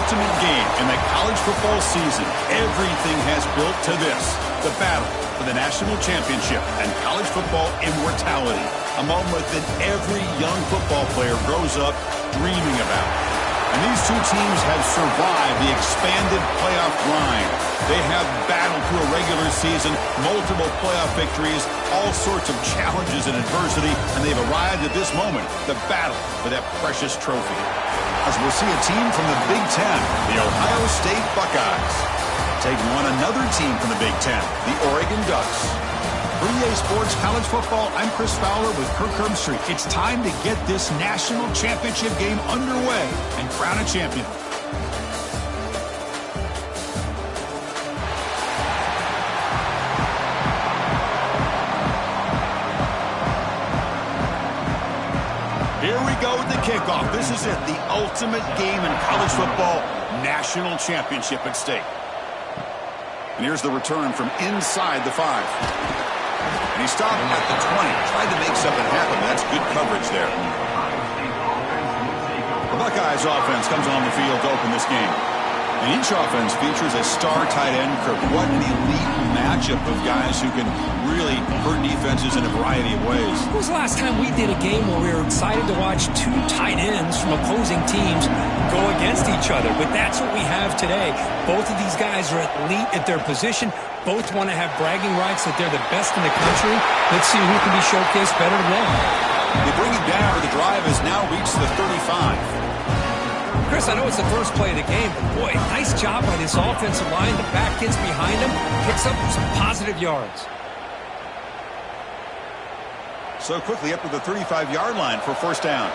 ultimate game in the college football season. Everything has built to this, the battle for the national championship and college football immortality, a moment that every young football player grows up dreaming about. And these two teams have survived the expanded playoff grind. They have battled through a regular season, multiple playoff victories, all sorts of challenges and adversity, and they've arrived at this moment, the battle for that precious trophy. As we'll see a team from the Big Ten, the Ohio State Buckeyes, taking on another team from the Big Ten, the Oregon Ducks. For EA Sports College Football, I'm Chris Fowler with Kirk Herbstreit. It's time to get this national championship game underway and crown a champion. Here we go with the kickoff. This is it, the ultimate game in college football, national championship at stake. And here's the return from inside the 5. And he stopped at the 20. Tried to make something happen. That's good coverage there. The Buckeyes offense comes on the field to open this game. And each offense features a star tight end. Kirk, what an elite matchup of guys who can really hurt defenses in a variety of ways. When was the last time we did a game where we were excited to watch two tight ends from opposing teams go against each other? But that's what we have today. Both of these guys are elite at their position. Both want to have bragging rights that they're the best in the country. Let's see who can be showcased better than them. They bring it down, but the drive has now reached the 35. Chris, I know it's the first play of the game, but boy, nice job by this offensive line. The back gets behind him, picks up some positive yards. So quickly up to the 35-yard line for first down.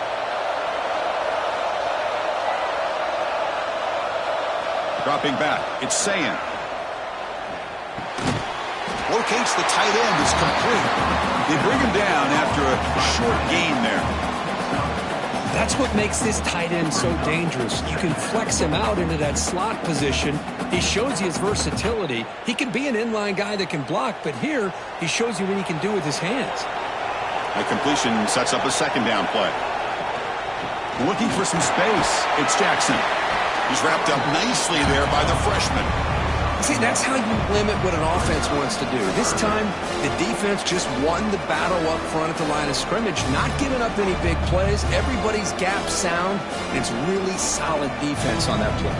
Dropping back, it's Sayin. Locates the tight end, is complete. They bring him down after a short gain there. That's what makes this tight end so dangerous. You can flex him out into that slot position. He shows you his versatility. He can be an inline guy that can block, but here he shows you what he can do with his hands. A completion sets up a second down play. Looking for some space, it's Jackson. He's wrapped up nicely there by the freshman. See, that's how you limit what an offense wants to do. This time, the defense just won the battle up front at the line of scrimmage, not giving up any big plays. Everybody's gap sound, and it's really solid defense on that play.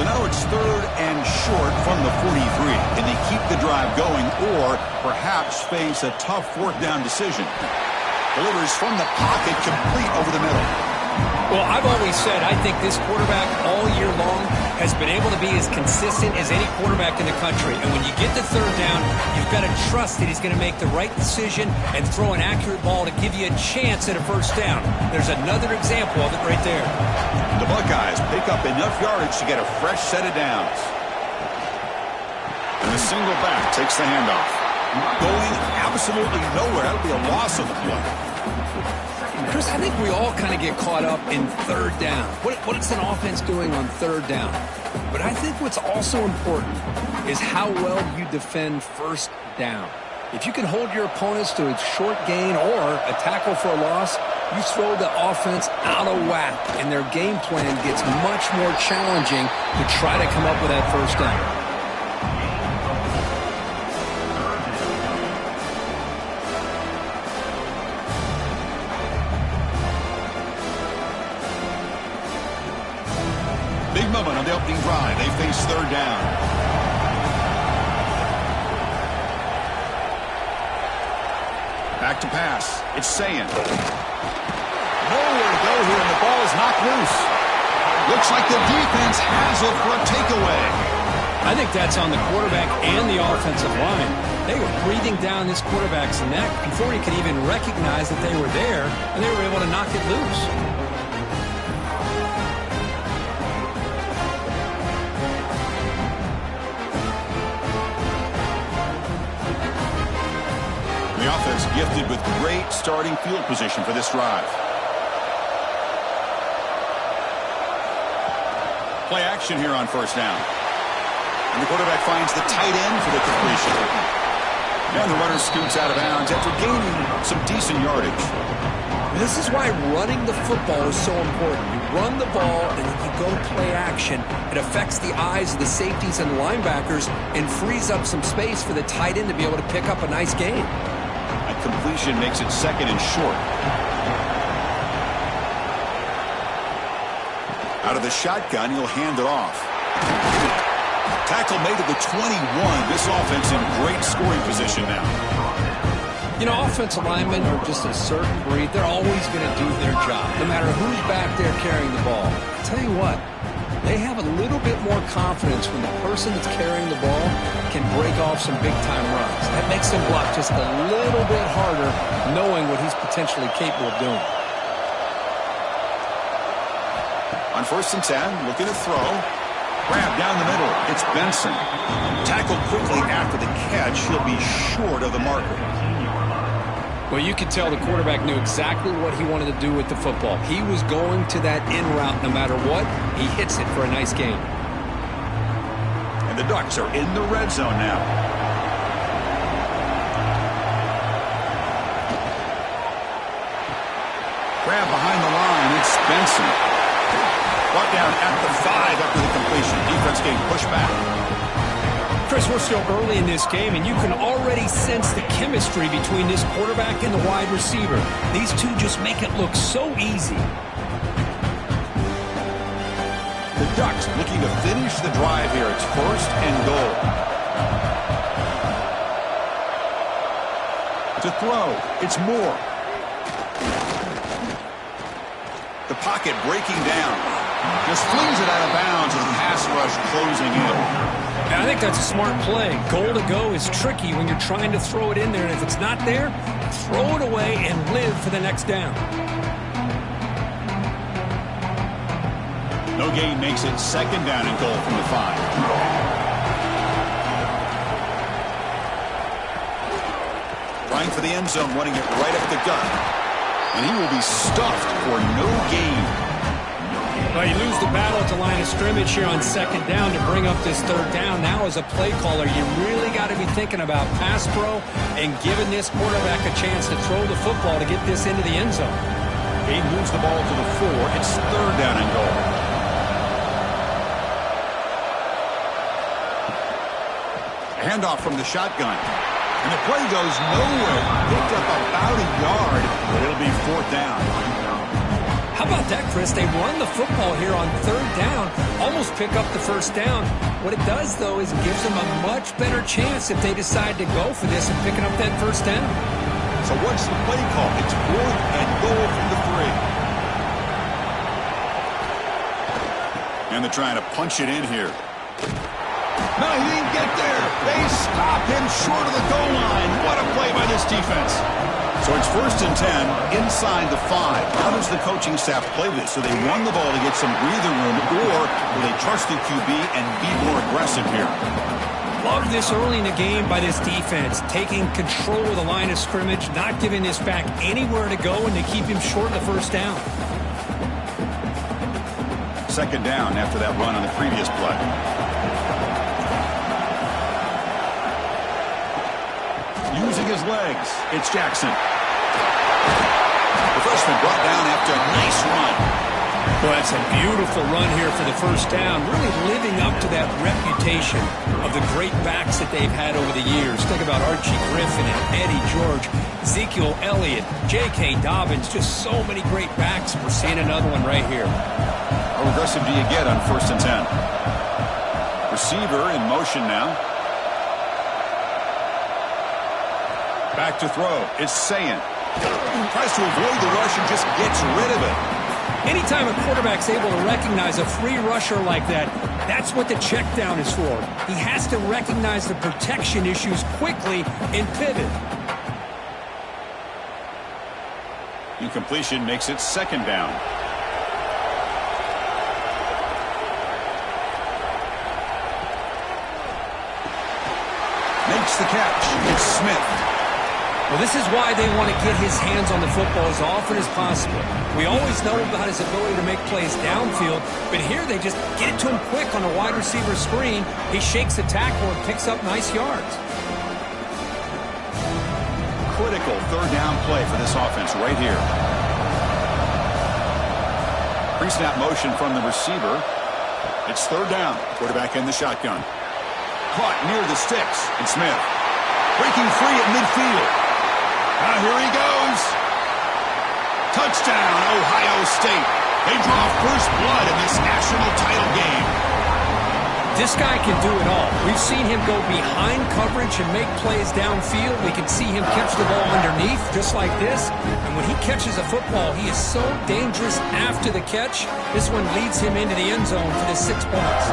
So now it's third and short from the 43. Can they keep the drive going or perhaps face a tough fourth down decision? Delivers from the pocket, complete over the middle. Well, I've always said I think this quarterback all year long has been able to be as consistent as any quarterback in the country. And when you get to third down, you've got to trust that he's going to make the right decision and throw an accurate ball to give you a chance at a first down. There's another example of it right there. The Buckeyes pick up enough yardage to get a fresh set of downs. And the single back takes the handoff. Going absolutely nowhere. That'll be a loss of the play. Chris, I think we all kind of get caught up in third down. What is an offense doing on third down? But I think what's also important is how well you defend first down. If you can hold your opponents to a short gain or a tackle for a loss, you throw the offense out of whack, and their game plan gets much more challenging to try to come up with that first down. Big moment on the opening drive. They face third down. Back to pass. It's Sayin. Nowhere to go here, and the ball is knocked loose. Looks like the defense has it for a takeaway. I think that's on the quarterback and the offensive line. They were breathing down this quarterback's neck before he could even recognize that they were there, and they were able to knock it loose. The offense gifted with great starting field position for this drive. Play action here on first down. And the quarterback finds the tight end for the completion. And the runner scoots out of bounds after gaining some decent yardage. This is why running the football is so important. You run the ball and then you go play action. It affects the eyes of the safeties and the linebackers and frees up some space for the tight end to be able to pick up a nice gain. A completion makes it second and short. Out of the shotgun, he'll hand it off. Tackle made to the 21. This offense in great scoring position now. You know, offensive linemen are just a certain breed. They're always going to do their job, no matter who's back there carrying the ball. I'll tell you what, they have a little bit more confidence when the person that's carrying the ball can break off some big-time runs. That makes them block just a little bit harder, knowing what he's potentially capable of doing. On 1st and 10, looking to throw. Grab down the middle. It's Benson. Tackled quickly after the catch. He'll be short of the marker. Well, you could tell the quarterback knew exactly what he wanted to do with the football. He was going to that in route no matter what. He hits it for a nice gain. And the Ducks are in the red zone now. Grab behind the line. It's Benson. Brought down at the 5 after the completion. Defense getting pushed back. Chris, we're still early in this game, and you can already sense the chemistry between this quarterback and the wide receiver. These two just make it look so easy. The Ducks looking to finish the drive here. It's 1st and goal. To throw, it's Moore. The pocket breaking down. Just flings it out of bounds and pass rush closing in. I think that's a smart play. Goal to go is tricky when you're trying to throw it in there, and if it's not there, throw it away and live for the next down. No gain makes it 2nd down and goal from the 5. Trying for the end zone, running it right up the gut. And he will be stuffed for no gain. Well, you lose the battle at the line of scrimmage here on 2nd down to bring up this 3rd down. Now, as a play caller, you really got to be thinking about pass pro and giving this quarterback a chance to throw the football to get this into the end zone. He moves the ball to the 4. It's 3rd down and goal. A handoff from the shotgun. And the play goes nowhere. Picked up about a yard, but it'll be 4th down. How about that, Chris? They run the football here on 3rd down, almost pick up the 1st down. What it does, though, is it gives them a much better chance if they decide to go for this and picking up that 1st down. So what's the play call? It's 4th and goal from the 3. And they're trying to punch it in here. No, he didn't get there. They stop him short of the goal line. What a play by this defense. So it's 1st and 10 inside the 5. How does the coaching staff play this? So they run the ball to get some breather room, or will they trust the QB and be more aggressive here? Love this early in the game by this defense, taking control of the line of scrimmage, not giving this back anywhere to go, and to keep him short of the 1st down. 2nd down after that run on the previous play. Using his legs, it's Jackson. The freshman brought down after a nice run. Well, that's a beautiful run here for the 1st down, really living up to that reputation of the great backs that they've had over the years. Think about Archie Griffin and Eddie George, Ezekiel Elliott, J.K. Dobbins, just so many great backs. We're seeing another one right here. How aggressive do you get on 1st and 10? Receiver in motion now. Back to throw. It's Sayin. Tries to avoid the rush and just gets rid of it. Anytime a quarterback's able to recognize a free rusher like that, that's what the check down is for. He has to recognize the protection issues quickly and pivot. Incompletion makes it 2nd down. Makes the catch. It's Smith. Well, this is why they want to get his hands on the football as often as possible. We always know about his ability to make plays downfield, but here they just get it to him quick on a wide receiver screen. He shakes the tackle and picks up nice yards. Critical 3rd down play for this offense right here. Pre-snap motion from the receiver. It's third down. Quarterback in the shotgun. Caught near the sticks. And Smith breaking free at midfield. Now here he goes. Touchdown, Ohio State. They draw first blood in this national title game. This guy can do it all. We've seen him go behind coverage and make plays downfield. We can see him catch the ball underneath, just like this. And when he catches a football, he is so dangerous after the catch. This one leads him into the end zone for the 6 points.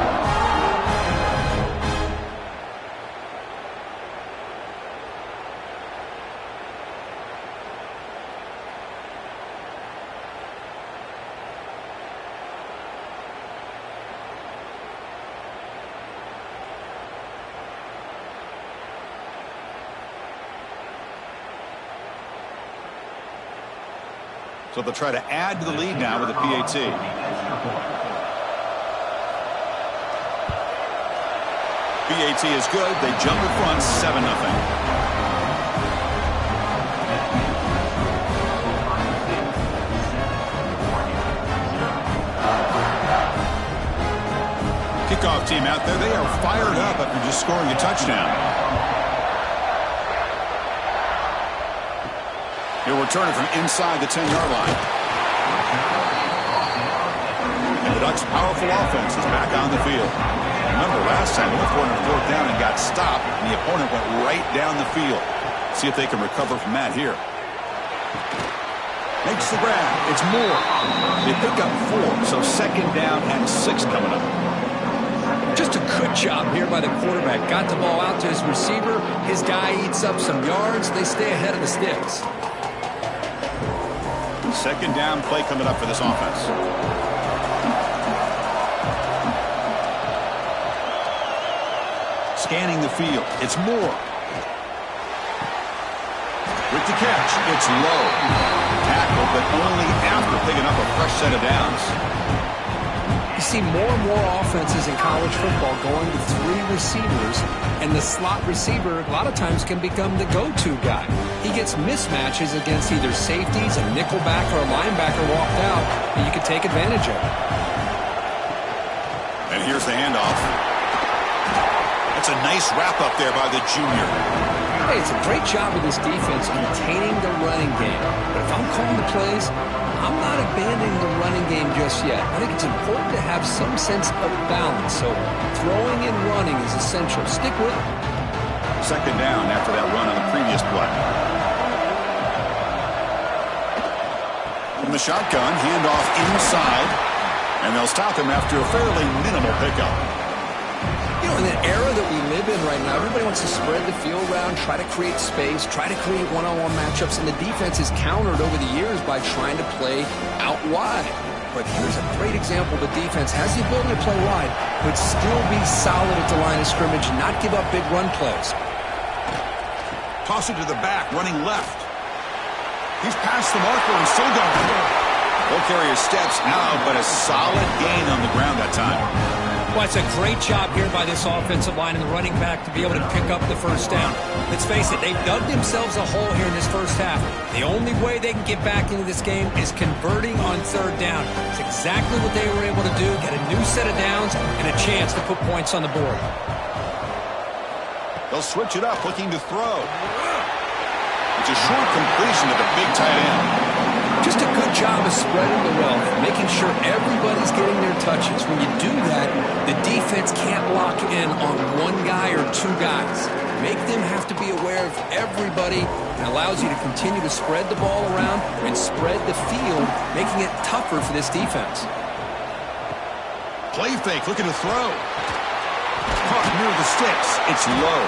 So they'll try to add to the lead now with a PAT. PAT is good. They jump in front 7-0. Kickoff team out there. They are fired up after just scoring a touchdown. He'll return it from inside the 10-yard line. And the Ducks' powerful offense is back on the field. Remember, last time they went for it on fourth down and got stopped, and the opponent went right down the field. See if they can recover from that here. Makes the grab. It's Moore. They pick up 4, so second down and 6 coming up. Just a good job here by the quarterback. Got the ball out to his receiver. His guy eats up some yards. They stay ahead of the sticks. Second down play coming up for this offense. Scanning the field. It's Moore. With the catch. It's low. Tackle, but only after picking up a fresh set of downs. You see more and more offenses in college football going to 3 receivers, and the slot receiver a lot of times can become the go-to guy. He gets mismatches against either safeties, a nickelback, or a linebacker walked out, and you can take advantage of it. And here's the handoff. That's a nice wrap-up there by the junior. Hey, it's a great job of this defense containing the running game. But if I'm calling the plays, I'm not abandoning the running game just yet. I think it's important to have some sense of balance. So throwing and running is essential. Stick with it. Second down after that run on the previous play. From the shotgun, handoff inside. And they'll stop him after a fairly minimal pickup. You know, in the era that we live in right now, everybody wants to spread the field around, try to create space, try to create one-on-one matchups, and the defense is countered over the years by trying to play out wide. But here's a great example. The defense has the ability to play wide, but still be solid at the line of scrimmage and not give up big run plays. Toss it to the back, running left. He's past the marker and still going. He'll carry his steps out, but a solid gain on the ground that time. Well, it's a great job here by this offensive line and the running back to be able to pick up the first down. Let's face it, they've dug themselves a hole here in this first half. The only way they can get back into this game is converting on third down. It's exactly what they were able to do, get a new set of downs and a chance to put points on the board. They'll switch it up, looking to throw. It's a short completion to the big tight end. Just a good job of spreading the wealth, making sure everybody's getting their touches. When you do that, the defense can't lock in on one guy or 2 guys. Make them have to be aware of everybody, and allows you to continue to spread the ball around and spread the field, making it tougher for this defense. Play fake, looking to throw. Caught near the sticks. It's low.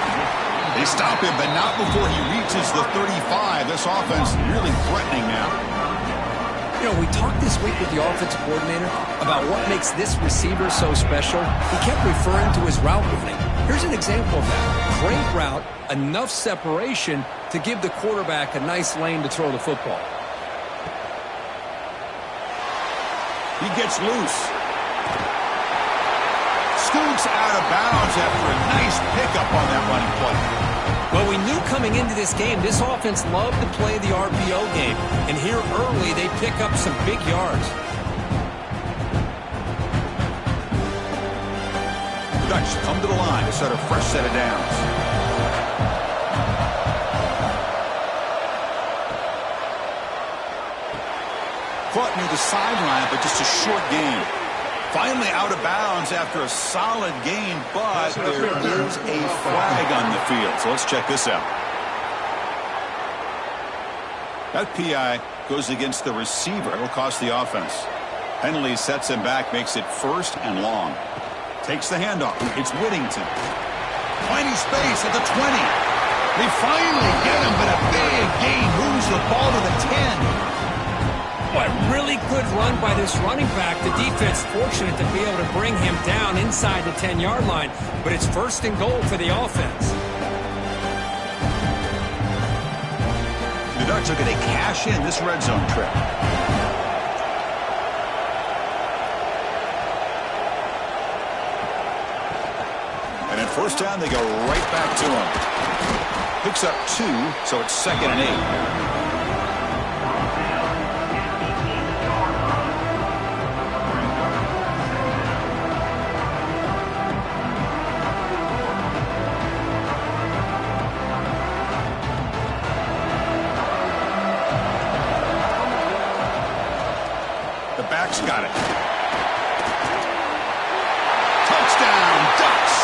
They stop him, but not before he reaches the 35. This offense really threatening now. You know, we talked this week with the offensive coordinator about what makes this receiver so special. He kept referring to his route running. Here's an example of that. Great route, enough separation to give the quarterback a nice lane to throw the football. He gets loose. Scoots out of bounds after a nice pickup on that running play. Well, we knew coming into this game, this offense loved to play the RPO game. And here early, they pick up some big yards. Dutch come to the line to start a fresh set of downs. Caught near the sideline, but just a short gain. Finally out of bounds after a solid gain, but there is a flag on the field. So let's check this out. That PI goes against the receiver. It'll cost the offense. Penalty sets him back, makes it 1st and long. Takes the handoff. It's Whittington. Plenty space at the 20. They finally get him, but a big gain moves the ball to the 10. What really good run by this running back. The defense fortunate to be able to bring him down inside the 10-yard line, but it's 1st and goal for the offense. The Ducks are going to cash in this red zone trip. And at 1st down, they go right back to him. Picks up 2, so it's 2nd and 8. Got it. Touchdown, Ducks,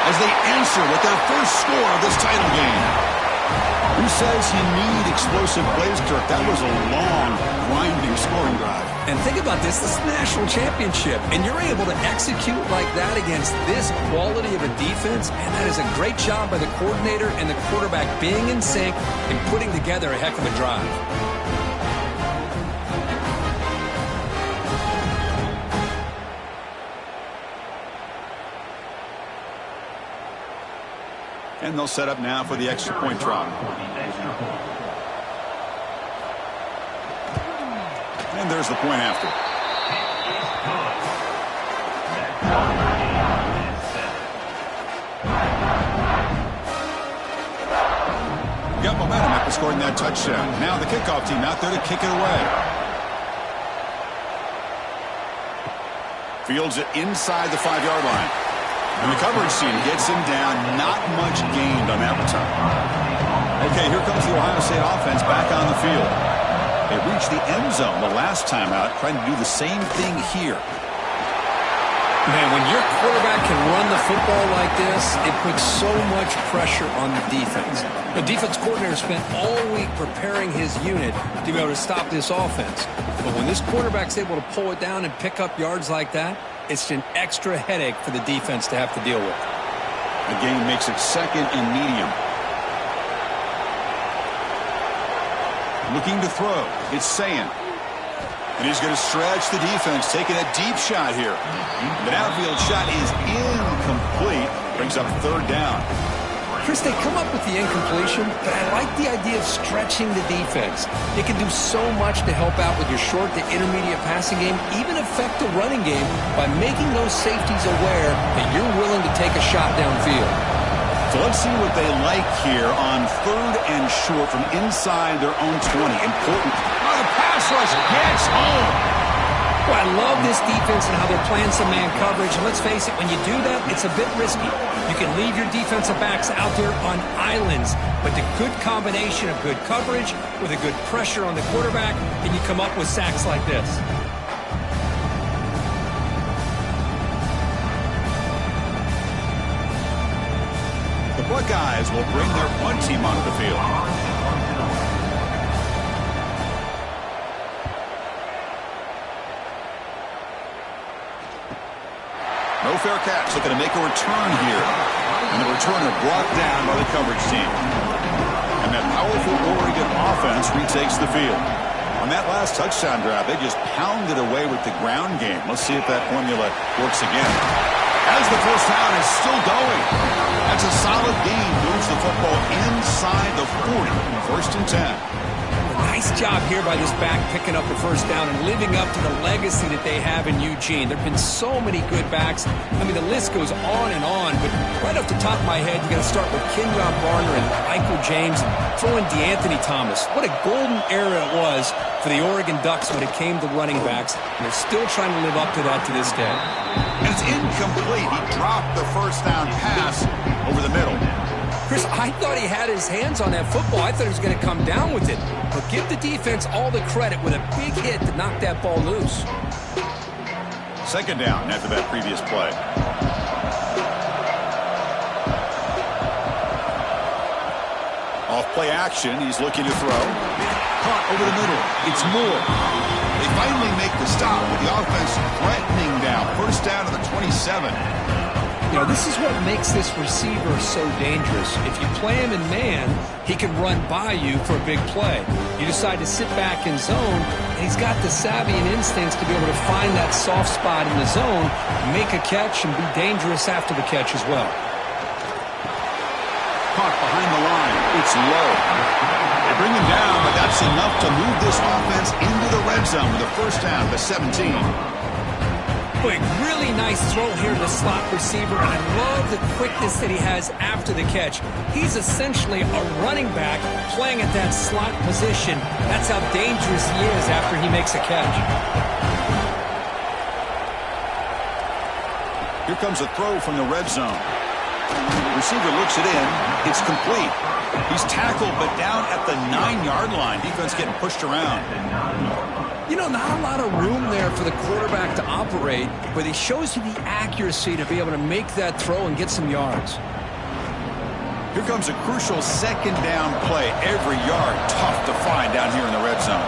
as they answer with their first score of this title game. Who says you need explosive plays, Kirk? That was a long, grinding scoring drive. And think about this. This is the national championship, and you're able to execute like that against this quality of a defense, and that is a great job by the coordinator and the quarterback being in sync and putting together a heck of a drive. And they'll set up now for the extra point try. And there's the point after. Got momentum after scoring that touchdown. Now the kickoff team out there to kick it away. Fields it inside the 5-yard line. And the coverage team gets him down. Not much gained on that return. Okay, here comes the Ohio State offense back on the field. They reached the end zone the last time out, trying to do the same thing here. Man, when your quarterback can run the football like this, it puts so much pressure on the defense. The defense coordinator spent all week preparing his unit to be able to stop this offense. But when this quarterback's able to pull it down and pick up yards like that, it's an extra headache for the defense to have to deal with. The game makes it 2nd and medium. Looking to throw. It's Sayin. And he's going to stretch the defense, taking a deep shot here. The downfield shot is incomplete. Brings up 3rd down. Chris, they come up with the incompletion, but I like the idea of stretching the defense. It can do so much to help out with your short to intermediate passing game, even affect the running game by making those safeties aware that you're willing to take a shot downfield. So let's see what they like here on 3rd and short from inside their own 20. Important. Oh, the pass rush gets home. Well, I love this defense and how they're playing some man coverage. And let's face it, when you do that, it's a bit risky. You can leave your defensive backs out there on islands, but the good combination of good coverage with a good pressure on the quarterback, and you come up with sacks like this. The Buckeyes will bring their punt team onto the field. No fair catch, looking to make a return here. And the returner brought down by the coverage team. And that powerful Oregon offense retakes the field. On that last touchdown drive, they just pounded away with the ground game. Let's see if that formula works again. As the first down is still going. That's a solid gain. Moves the football inside the 40. 1st and 10. Nice job here by this back picking up the first down and living up to the legacy that they have in Eugene. There have been so many good backs. I mean, the list goes on and on, but right off the top of my head, you got to start with Kenyon Barner and Michael James and throw in DeAnthony Thomas. What a golden era it was for the Oregon Ducks when it came to running backs, and they're still trying to live up to that to this day. And it's incomplete. He dropped the first down pass over the middle. Chris, I thought he had his hands on that football. I thought he was going to come down with it. But give the defense all the credit with a big hit to knock that ball loose. Second down after that previous play. Off play action, he's looking to throw. Caught over the middle. It's Moore. They finally make the stop with the offense threatening down. First down to the 27. You know, this is what makes this receiver so dangerous. If you play him in man, he can run by you for a big play. You decide to sit back in zone, and he's got the savvy and instincts to be able to find that soft spot in the zone, make a catch, and be dangerous after the catch as well. Caught behind the line. It's low. They bring him down, but that's enough to move this offense into the red zone with a first down to 17. Quick, really nice throw here to the slot receiver, and I love the quickness that he has after the catch. He's essentially a running back playing at that slot position. That's how dangerous he is after he makes a catch. Here comes a throw from the red zone. Receiver looks it in. It's complete. He's tackled, but down at the 9-yard line. Defense getting pushed around. You know, not a lot of room there for the quarterback to operate, but he shows you the accuracy to be able to make that throw and get some yards. Here comes a crucial second down play. Every yard tough to find down here in the red zone.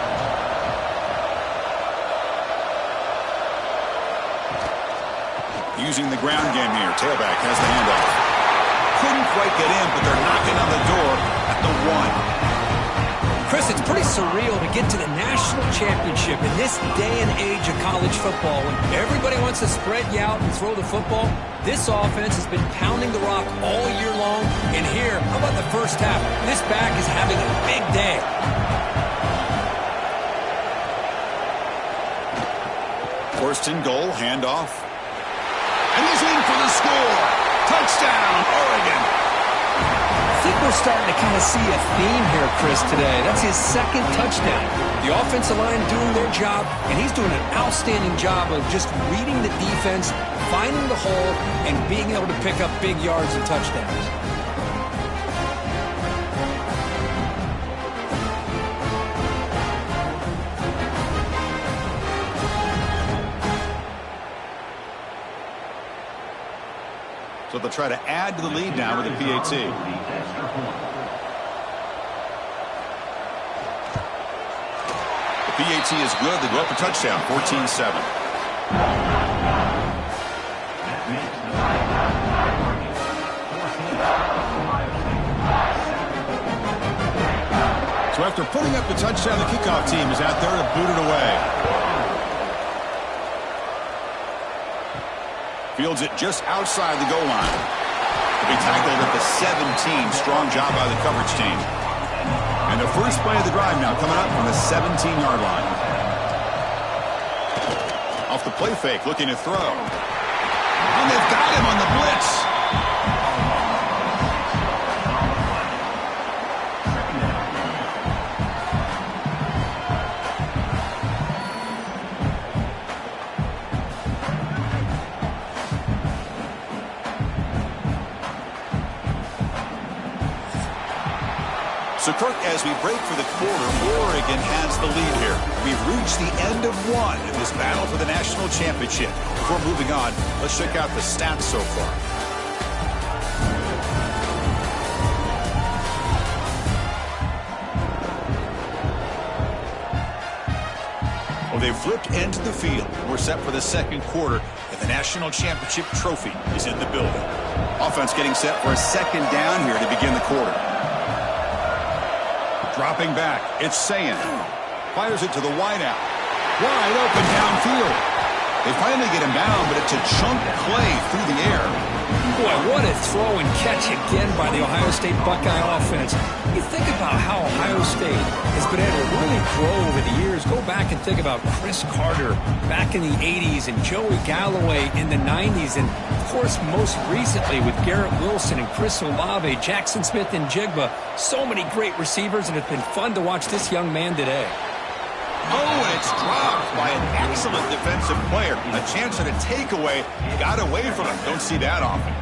Using the ground game here. Tailback has the handoff. Couldn't quite get in, but they're knocking on the door at the 1. Chris, it's pretty surreal to get to the national championship in this day and age of college football when everybody wants to spread you out and throw the football. This offense has been pounding the rock all year long, and here, how about the first half? This back is having a big day. First and goal, handoff. And he's in for the score. Touchdown, Oregon. I think we're starting to kind of see a theme here, Chris, today. That's his second touchdown. The offensive line doing their job, and he's doing an outstanding job of just reading the defense, finding the hole, and being able to pick up big yards and touchdowns. So they'll try to add to the lead now with a PAT. The PAT is good. They go up a touchdown, 14-7. So after putting up the touchdown, the kickoff team is out there to boot it away. Fields it just outside the goal line. To be tackled at the 17. Strong job by the coverage team. And the first play of the drive now coming up from the 17-yard line. Off the play fake, looking to throw. And they've got him on the blitz. So, Kirk, as we break for the quarter, Oregon has the lead here. We've reached the end of one in this battle for the national championship. Before moving on, let's check out the stats so far. Well, they've flipped into the field. We're set for the second quarter, and the national championship trophy is in the building. Offense getting set for a second down here to begin the quarter. Dropping back, it's Sayin. Fires it to the wideout. Wide open downfield. They finally get him down, but it's a chunk play through the air. Boy, what a throw and catch again by the Ohio State Buckeye offense. You think about how Ohio State has been able to really grow over the years. Go back and think about Chris Carter back in the 80s and Joey Galloway in the 90s. And, of course, most recently with Garrett Wilson and Chris Olave, Jackson Smith and Jigba. So many great receivers, and it's been fun to watch this young man today. Oh, and it's dropped by an excellent defensive player. A chance at a takeaway. Got away from him. Don't see that often.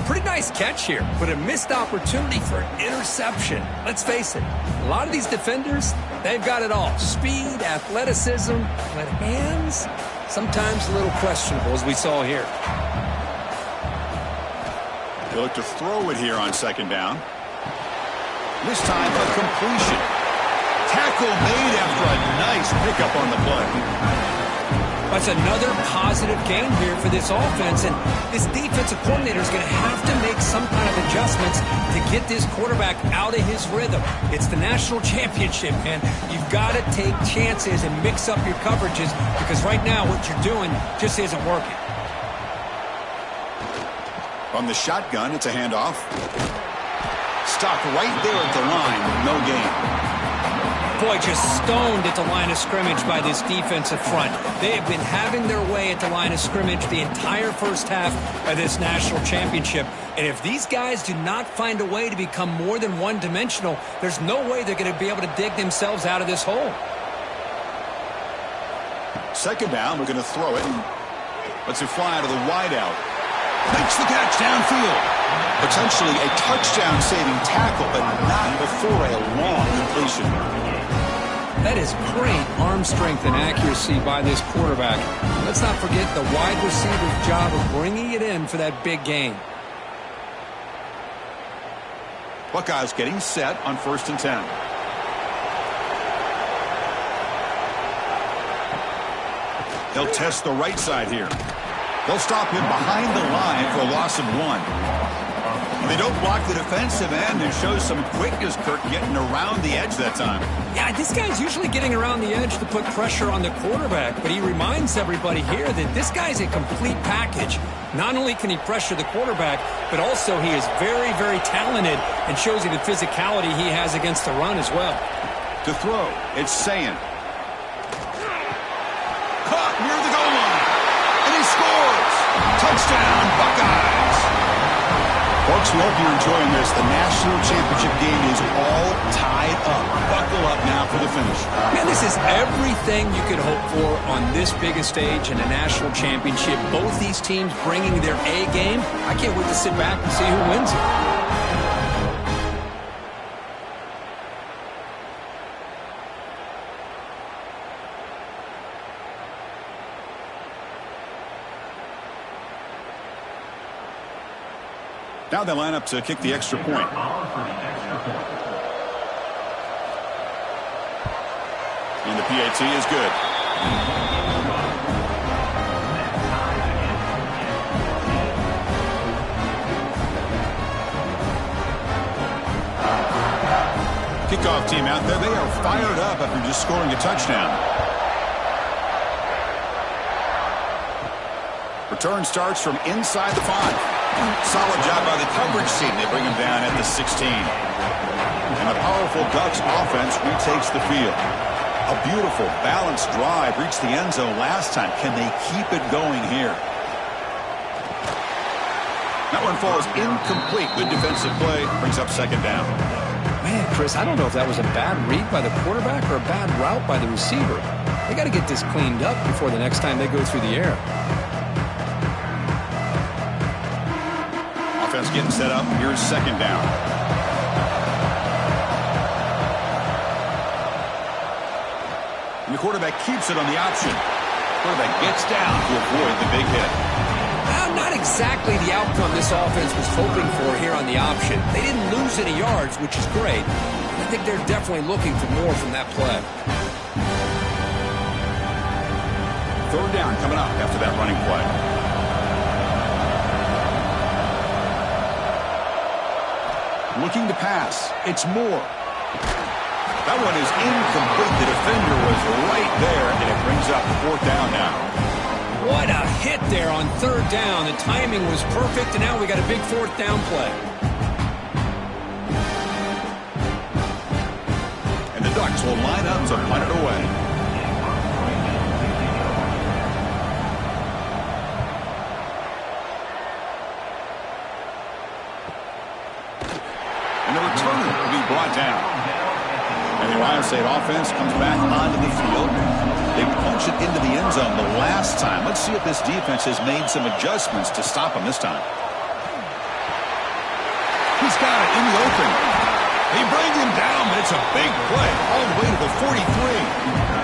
Pretty nice catch here, but a missed opportunity for an interception. Let's face it, a lot of these defenders, they've got it all. Speed, athleticism, but hands, sometimes a little questionable, as we saw here. They look to throw it here on second down. This time, a completion. Tackle made after a nice pickup on the play. That's another positive gain here for this offense, and this defensive coordinator is going to have to make some kind of adjustments to get this quarterback out of his rhythm. It's the national championship, and you've got to take chances and mix up your coverages, because right now what you're doing just isn't working. From the shotgun, it's a handoff. Stopped right there at the line, no gain. Boy, just stoned at the line of scrimmage by this defensive front. They have been having their way at the line of scrimmage the entire first half of this national championship. And if these guys do not find a way to become more than one-dimensional, there's no way they're going to be able to dig themselves out of this hole. Second down, we're going to throw it. Lets it fly to the wideout. Makes the catch downfield. Potentially a touchdown-saving tackle, but not before a long completion. That is great arm strength and accuracy by this quarterback. Let's not forget the wide receiver's job of bringing it in for that big gain. Buckeyes getting set on 1st and 10. They'll test the right side here. They'll stop him behind the line for a loss of 1. They don't block the defensive end and show some quickness, Kirk, getting around the edge that time. Yeah, this guy's usually getting around the edge to put pressure on the quarterback, but he reminds everybody here that this guy's a complete package. Not only can he pressure the quarterback, but also he is very, very talented and shows you the physicality he has against the run as well. To throw, it's Sayin. Caught near the goal line, and he scores! Touchdown, Buckeyes! Folks, we hope you're enjoying this. The national championship game is all tied up. Buckle up now for the finish. Man, this is everything you could hope for on this biggest stage in a national championship. Both these teams bringing their A game. I can't wait to sit back and see who wins it. Now they line up to kick the extra point. And the PAT is good. Kickoff team out there. They are fired up after just scoring a touchdown. Return starts from inside the 5. Solid job by the coverage team. They bring him down at the 16. And the powerful Ducks offense retakes the field. A beautiful, balanced drive reached the end zone last time. Can they keep it going here? That one falls incomplete. Good defensive play. Brings up second down. Man, Chris, I don't know if that was a bad read by the quarterback or a bad route by the receiver. They got to get this cleaned up before the next time they go through the air. Offense getting set up. Here's second down. And the quarterback keeps it on the option. Quarterback gets down to avoid the big hit. Well, not exactly the outcome this offense was hoping for here on the option. They didn't lose any yards, which is great. I think they're definitely looking for more from that play. Third down coming up after that running play. Looking to pass. It's Moore. That one is incomplete. The defender was right there, and it brings up fourth down now. What a hit there on third down. The timing was perfect, and now we got a big fourth down play. And the Ducks will line up to punt it away. And the returner will be brought down. And the Ohio State offense comes back onto the field. They punch it into the end zone the last time. Let's see if this defense has made some adjustments to stop him this time. He's got it in the open. They bring him down, but it's a big play all the way to the 43.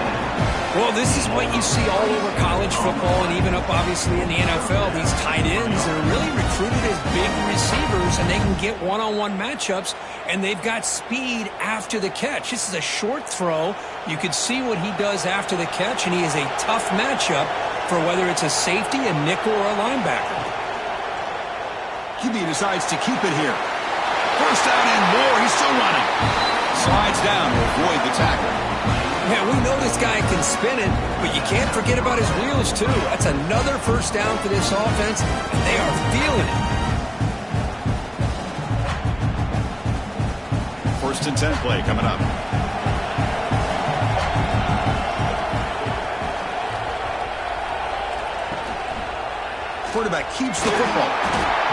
Well, this is what you see all over college football and even up, obviously, in the NFL. These tight ends are really recruited as big receivers, and they can get one-on-one matchups, and they've got speed after the catch. This is a short throw. You can see what he does after the catch, and he is a tough matchup for whether it's a safety, a nickel, or a linebacker. QB decides to keep it here. First down and more. He's still running. Slides down to avoid the tackle. Yeah, we know this guy can spin it, but you can't forget about his wheels, too. That's another first down for this offense, and they are feeling it. First and 10 play coming up. Quarterback keeps the football.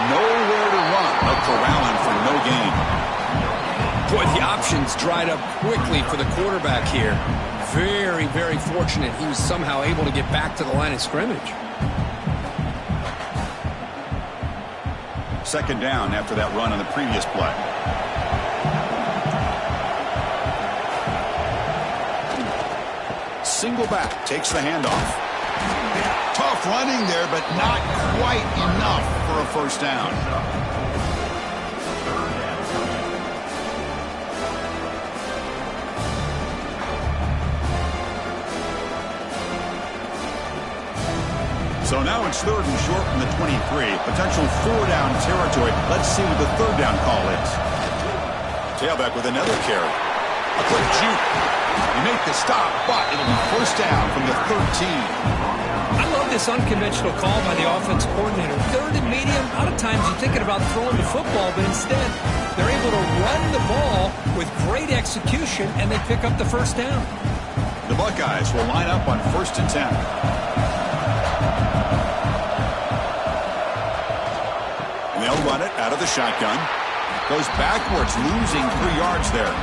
Nowhere to run. A corralling for no gain. Boy, the options dried up quickly for the quarterback here. Very, very fortunate he was somehow able to get back to the line of scrimmage. Second down after that run on the previous play. Single back takes the handoff. Tough running there, but not quite enough for a first down. So now it's third and short from the 23. Potential four-down territory. Let's see what the third down call is. Tailback with another carry. A quick juke. You make the stop, but it'll be first down from the 13. I love this unconventional call by the offense coordinator. Third and medium, a lot of times you're thinking about throwing the football, but instead they're able to run the ball with great execution, and they pick up the first down. The Buckeyes will line up on first and 10. They'll run it out of the shotgun. Goes backwards, losing 3 yards there.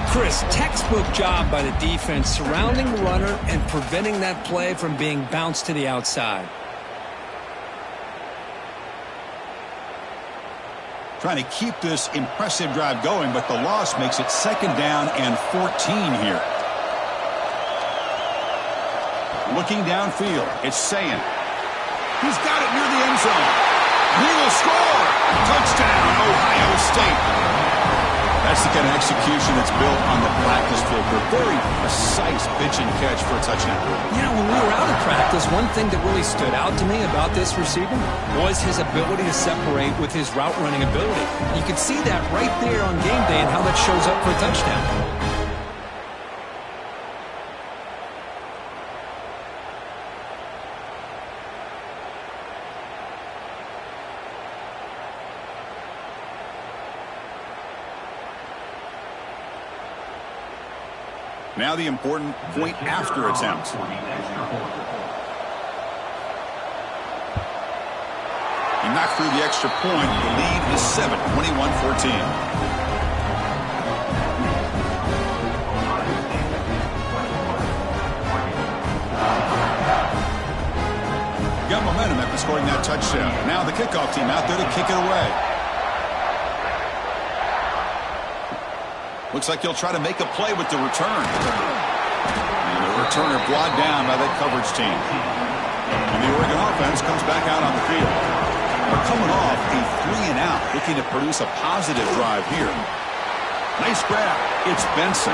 Chris, textbook job by the defense surrounding the runner and preventing that play from being bounced to the outside. Trying to keep this impressive drive going, but the loss makes it second down and 14 here. Looking downfield, it's Sayin. He's got it near the end zone. He will score! Touchdown, Ohio State! That's the kind of execution that's built on the practice field for a very precise pitch and catch for a touchdown. You know, when we were out of practice, one thing that really stood out to me about this receiver was his ability to separate with his route running ability. You can see that right there on game day and how that shows up for a touchdown. Now the important point after attempt. He knocked through the extra point. The lead is 7, 21-14. Got momentum after scoring that touchdown. Now the kickoff team out there to kick it away. Looks like he'll try to make a play with the return. And the returner brought down by that coverage team. And the Oregon offense comes back out on the field. They're coming off a 3-and-out, looking to produce a positive drive here. Nice grab. It's Benson.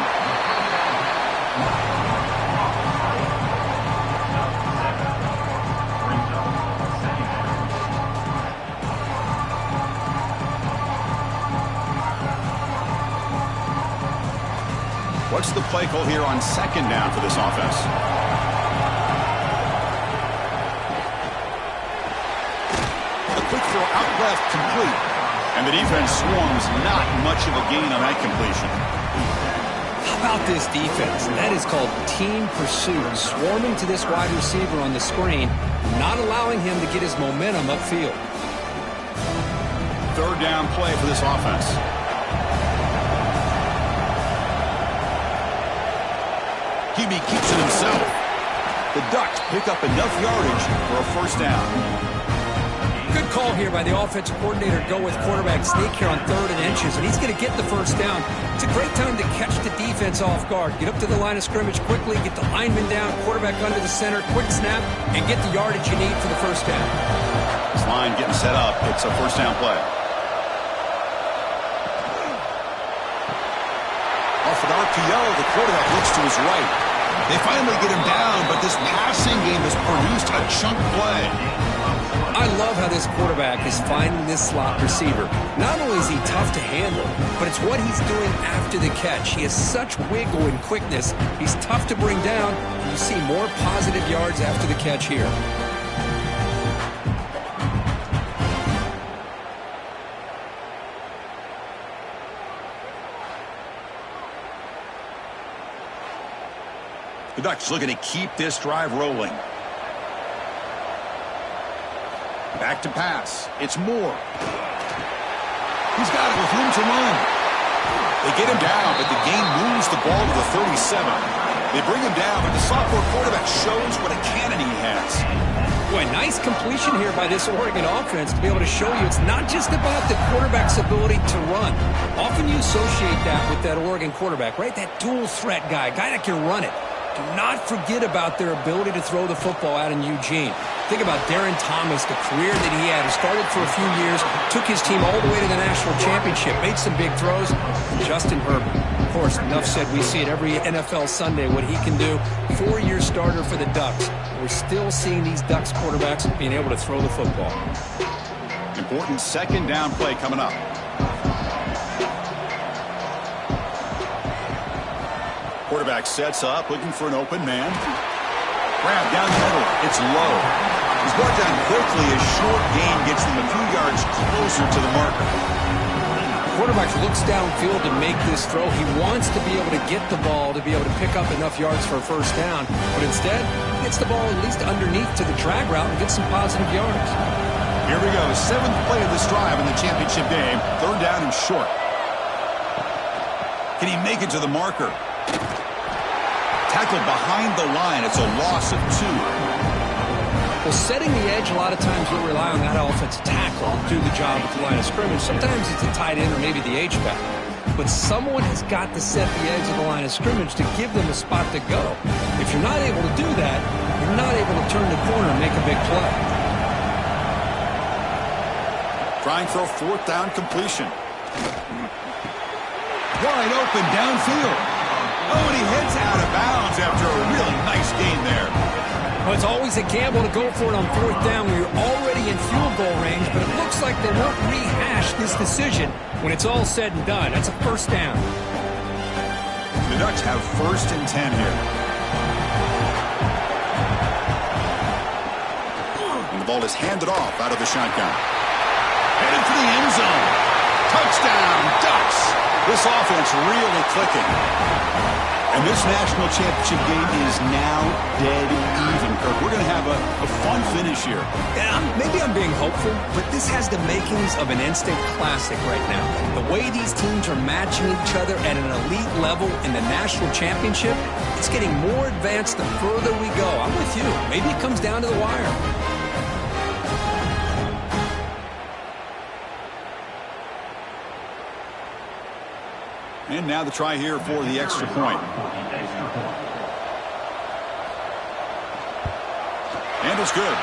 What's the play call here on second down for this offense? Quick throw out left, complete. And the defense swarms, not much of a gain on that completion. How about this defense? That is called team pursuit. Swarming to this wide receiver on the screen, not allowing him to get his momentum upfield. Third down play for this offense. Hebe keeps it himself. The Ducks pick up enough yardage for a first down. Good call here by the offensive coordinator to go with quarterback sneak here on 3rd and inches, and he's going to get the first down. It's a great time to catch the defense off guard. Get up to the line of scrimmage quickly, get the lineman down, quarterback under the center, quick snap, and get the yardage you need for the first down. This line getting set up. It's a first down play. Off an RPO, the quarterback looks to his right. They finally get him down, but this passing game has produced a chunk play. I love how this quarterback is finding this slot receiver. Not only is he tough to handle, but it's what he's doing after the catch. He has such wiggle and quickness. He's tough to bring down. You see more positive yards after the catch here. The Ducks looking to keep this drive rolling. Back to pass. It's Moore. He's got it with room to run. They get him down, but the gain moves the ball to the 37. They bring him down, but the sophomore quarterback shows what a cannon he has. Boy, nice completion here by this Oregon offense to be able to show you it's not just about the quarterback's ability to run. Often you associate that with that Oregon quarterback, right? That dual threat guy that can run it. Do not forget about their ability to throw the football out in Eugene. Think about Darren Thomas, the career that he had. He started for a few years, took his team all the way to the national championship, made some big throws. Justin Herbert, of course, enough said, we see it every NFL Sunday, what he can do. 4-year starter for the Ducks. We're still seeing these Ducks quarterbacks being able to throw the football. Important second down play coming up. Quarterback sets up, looking for an open man. Grab down the middle. It's low. He's brought down quickly as short gain gets them a few yards closer to the marker. Quarterback looks downfield to make this throw. He wants to be able to get the ball to be able to pick up enough yards for a first down. But instead, he gets the ball at least underneath to the drag route and gets some positive yards. Here we go. 7th play of this drive in the championship game. 3rd down and short. Can he make it to the marker? Tackled behind the line. It's a loss of 2. Well, setting the edge, a lot of times you'll rely on that offensive tackle to do the job at the line of scrimmage. Sometimes it's a tight end or maybe the H-back. But someone has got to set the edge of the line of scrimmage to give them a spot to go. If you're not able to do that, you're not able to turn the corner and make a big play. Trying for a 4th down completion. Wide open downfield. Oh, and he heads out of bounds after a really nice gain there. Well, it's always a gamble to go for it on 4th down when you're already in field goal range, but it looks like they won't rehash this decision when it's all said and done. That's a first down. The Ducks have 1st and 10 here. And the ball is handed off out of the shotgun. Headed for the end zone. Touchdown, Ducks. This offense really clicking. And this national championship game is now dead even, Kirk. We're going to have a fun finish here. Yeah, maybe I'm being hopeful, but this has the makings of an instant classic right now. The way these teams are matching each other at an elite level in the national championship, it's getting more advanced the further we go. I'm with you. Maybe it comes down to the wire. And now the try here for the extra point. And it's good.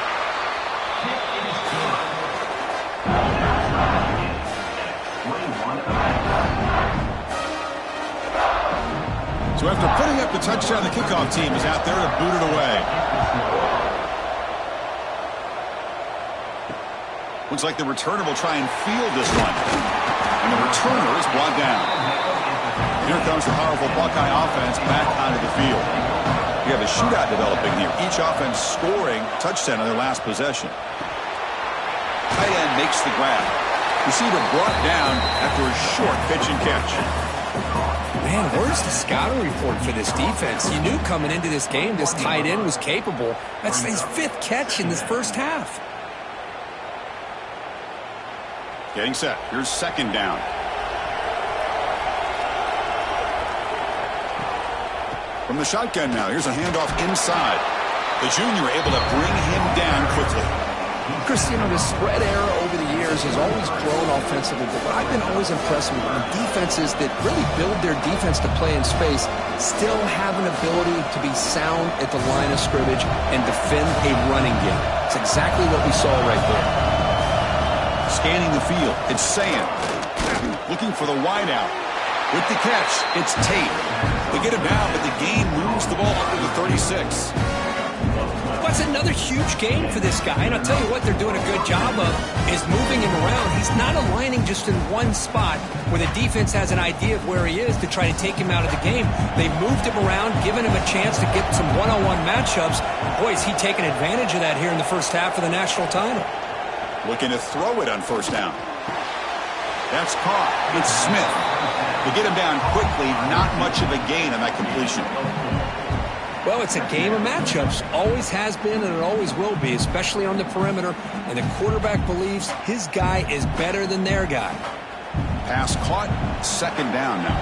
So after putting up the touchdown, the kickoff team is out there to boot it away. Looks like the returner will try and field this one. And the returner is brought down. Here comes the powerful Buckeye offense back onto the field. You have a shootout developing here. Each offense scoring a touchdown on their last possession. Tight end makes the grab. Receiver brought down after a short pitch and catch. Man, where's the scouting report for this defense? You knew coming into this game this tight end was capable. That's his 5th catch in this first half. Getting set. Here's 2nd down. From the shotgun now, here's a handoff inside. The junior able to bring him down quickly. Chris, you know, the spread era over the years has always grown offensively, but what I've been always impressed with are defenses that really build their defense to play in space still have an ability to be sound at the line of scrimmage and defend a running game. It's exactly what we saw right there. Scanning the field, it's Saying. Looking for the wideout. With the catch, it's Tate. They get him down, but the gain moves the ball under the 36. That's another huge gain for this guy, and I'll tell you what they're doing a good job of is moving him around. He's not aligning just in one spot where the defense has an idea of where he is to try to take him out of the game. They moved him around, giving him a chance to get some one-on-one matchups. Boy, is he taking advantage of that here in the first half of the national title. Looking to throw it on 1st down. That's caught. It's Smith. They get him down quickly. Not much of a gain on that completion. Well, it's a game of matchups. Always has been and it always will be, especially on the perimeter. And the quarterback believes his guy is better than their guy. Pass caught. 2nd down now.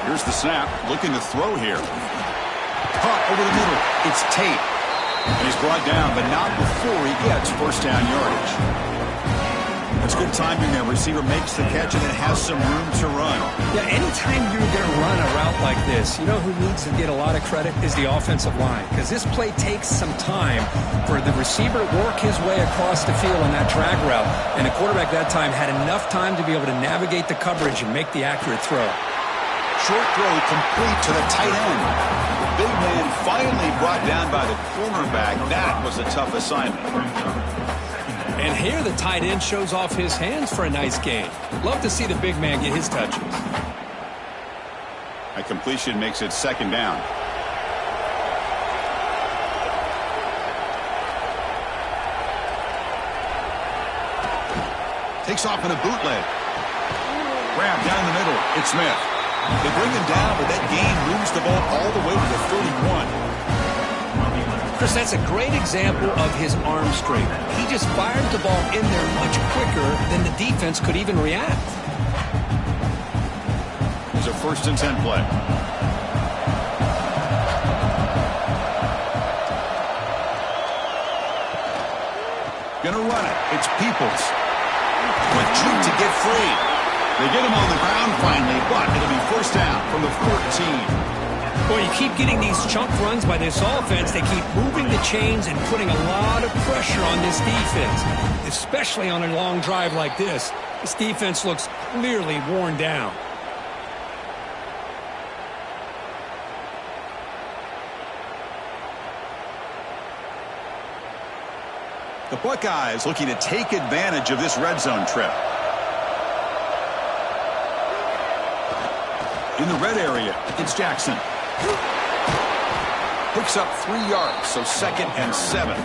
Here's the snap. Looking to throw here. Caught over the middle. It's Tate. And he's brought down, but not before he gets 1st down yardage. That's good timing there. Receiver makes the catch and it has some room to run. Yeah, anytime you're going to run a route like this, you know who needs to get a lot of credit is the offensive line. Because this play takes some time for the receiver to work his way across the field on that drag route. And the quarterback that time had enough time to be able to navigate the coverage and make the accurate throw. Short throw complete to the tight end. The big man finally brought down by the cornerback. That was a tough assignment. And here the tight end shows off his hands for a nice gain. Love to see the big man get his touches. A completion makes it 2nd down. Takes off in a bootleg. Grab down the middle. It's Smith. They bring him down, but that gain moves the ball all the way to the 31. Chris, that's a great example of his arm strength. He just fired the ball in there much quicker than the defense could even react. It's a 1st and 10 play. Gonna run it. It's Peoples. Quick juke to get free. They get him on the ground finally, but it'll be 1st down from the 14. Boy, you keep getting these chunk runs by this offense. They keep moving the chains and putting a lot of pressure on this defense, especially on a long drive like this. This defense looks clearly worn down. The Buckeyes looking to take advantage of this red zone trip. In the red area, it's Jackson. Picks up 3 yards, so 2nd and 7.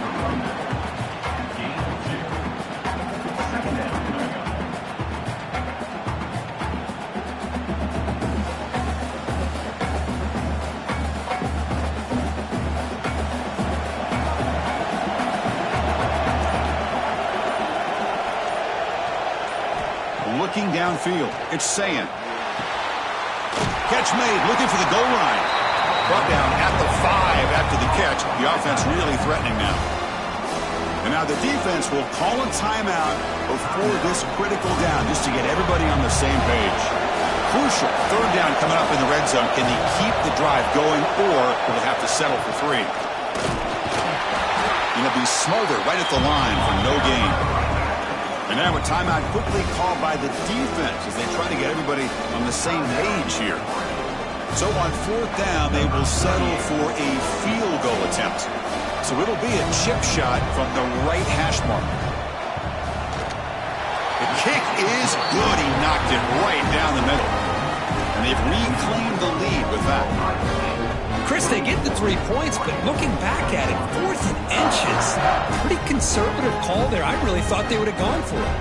Looking downfield, it's Saying. Catch made, looking for the goal line. Brought down at the 5 after the catch. The offense really threatening now. And now the defense will call a timeout before this critical down, just to get everybody on the same page. Crucial 3rd down coming up in the red zone. Can they keep the drive going, or will they have to settle for 3? And they'll be smothered right at the line for no gain. And now a timeout quickly called by the defense as they try to get everybody on the same page here. So on 4th down, they will settle for a field goal attempt. So it'll be a chip shot from the right hash mark. The kick is good. He knocked it right down the middle. And they've reclaimed the lead with that. Chris, they get the 3 points, but looking back at it, 4th and inches. Pretty conservative call there. I really thought they would have gone for it.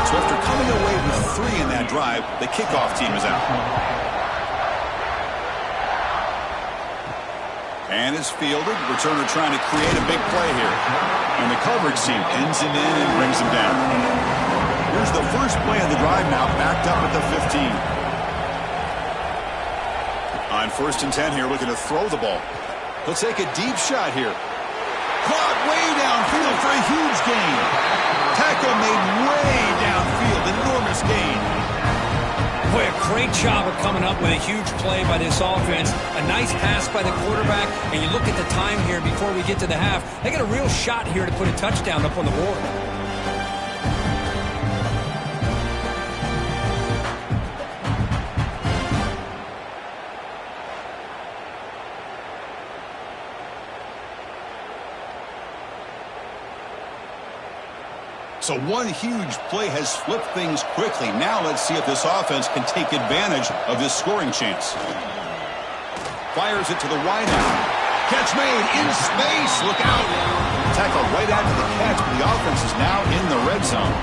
So after coming away with 3 in that drive, the kickoff team is out. And it's fielded. Returner trying to create a big play here. And the coverage team ends him in and brings him down. Here's the first play of the drive now, backed up at the 15. On 1st and 10 here, looking to throw the ball. He'll take a deep shot here. Caught way downfield for a huge gain. Tackle made way downfield. Enormous gain. Boy, a great job of coming up with a huge play by this offense. A nice pass by the quarterback. And you look at the time here before we get to the half. They got a real shot here to put a touchdown up on the board. So one huge play has flipped things quickly. Now let's see if this offense can take advantage of this scoring chance. Fires it to the wideout. Catch made in space. Look out. Tackle right after the catch, but the offense is now in the red zone.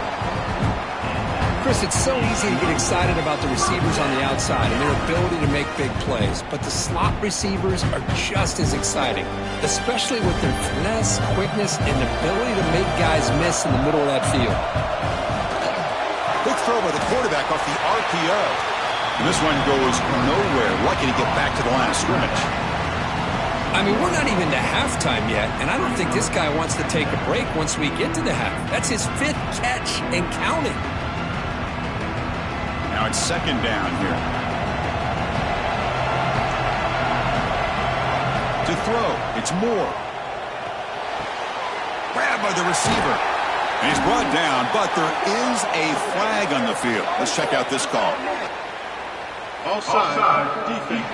Chris, it's so easy to get excited about the receivers on the outside and their ability to make big plays, but the slot receivers are just as exciting, especially with their finesse, quickness, and ability to make guys miss in the middle of that field. Quick throw by the quarterback off the RPO. And this one goes nowhere. Lucky to get back to the line of scrimmage. I mean, we're not even to halftime yet, and I don't think this guy wants to take a break once we get to the half. That's his 5th catch and counting. Now it's 2nd down here. To throw, it's Moore. Grabbed by the receiver. And he's brought down, but there is a flag on the field. Let's check out this call. Offside, defense.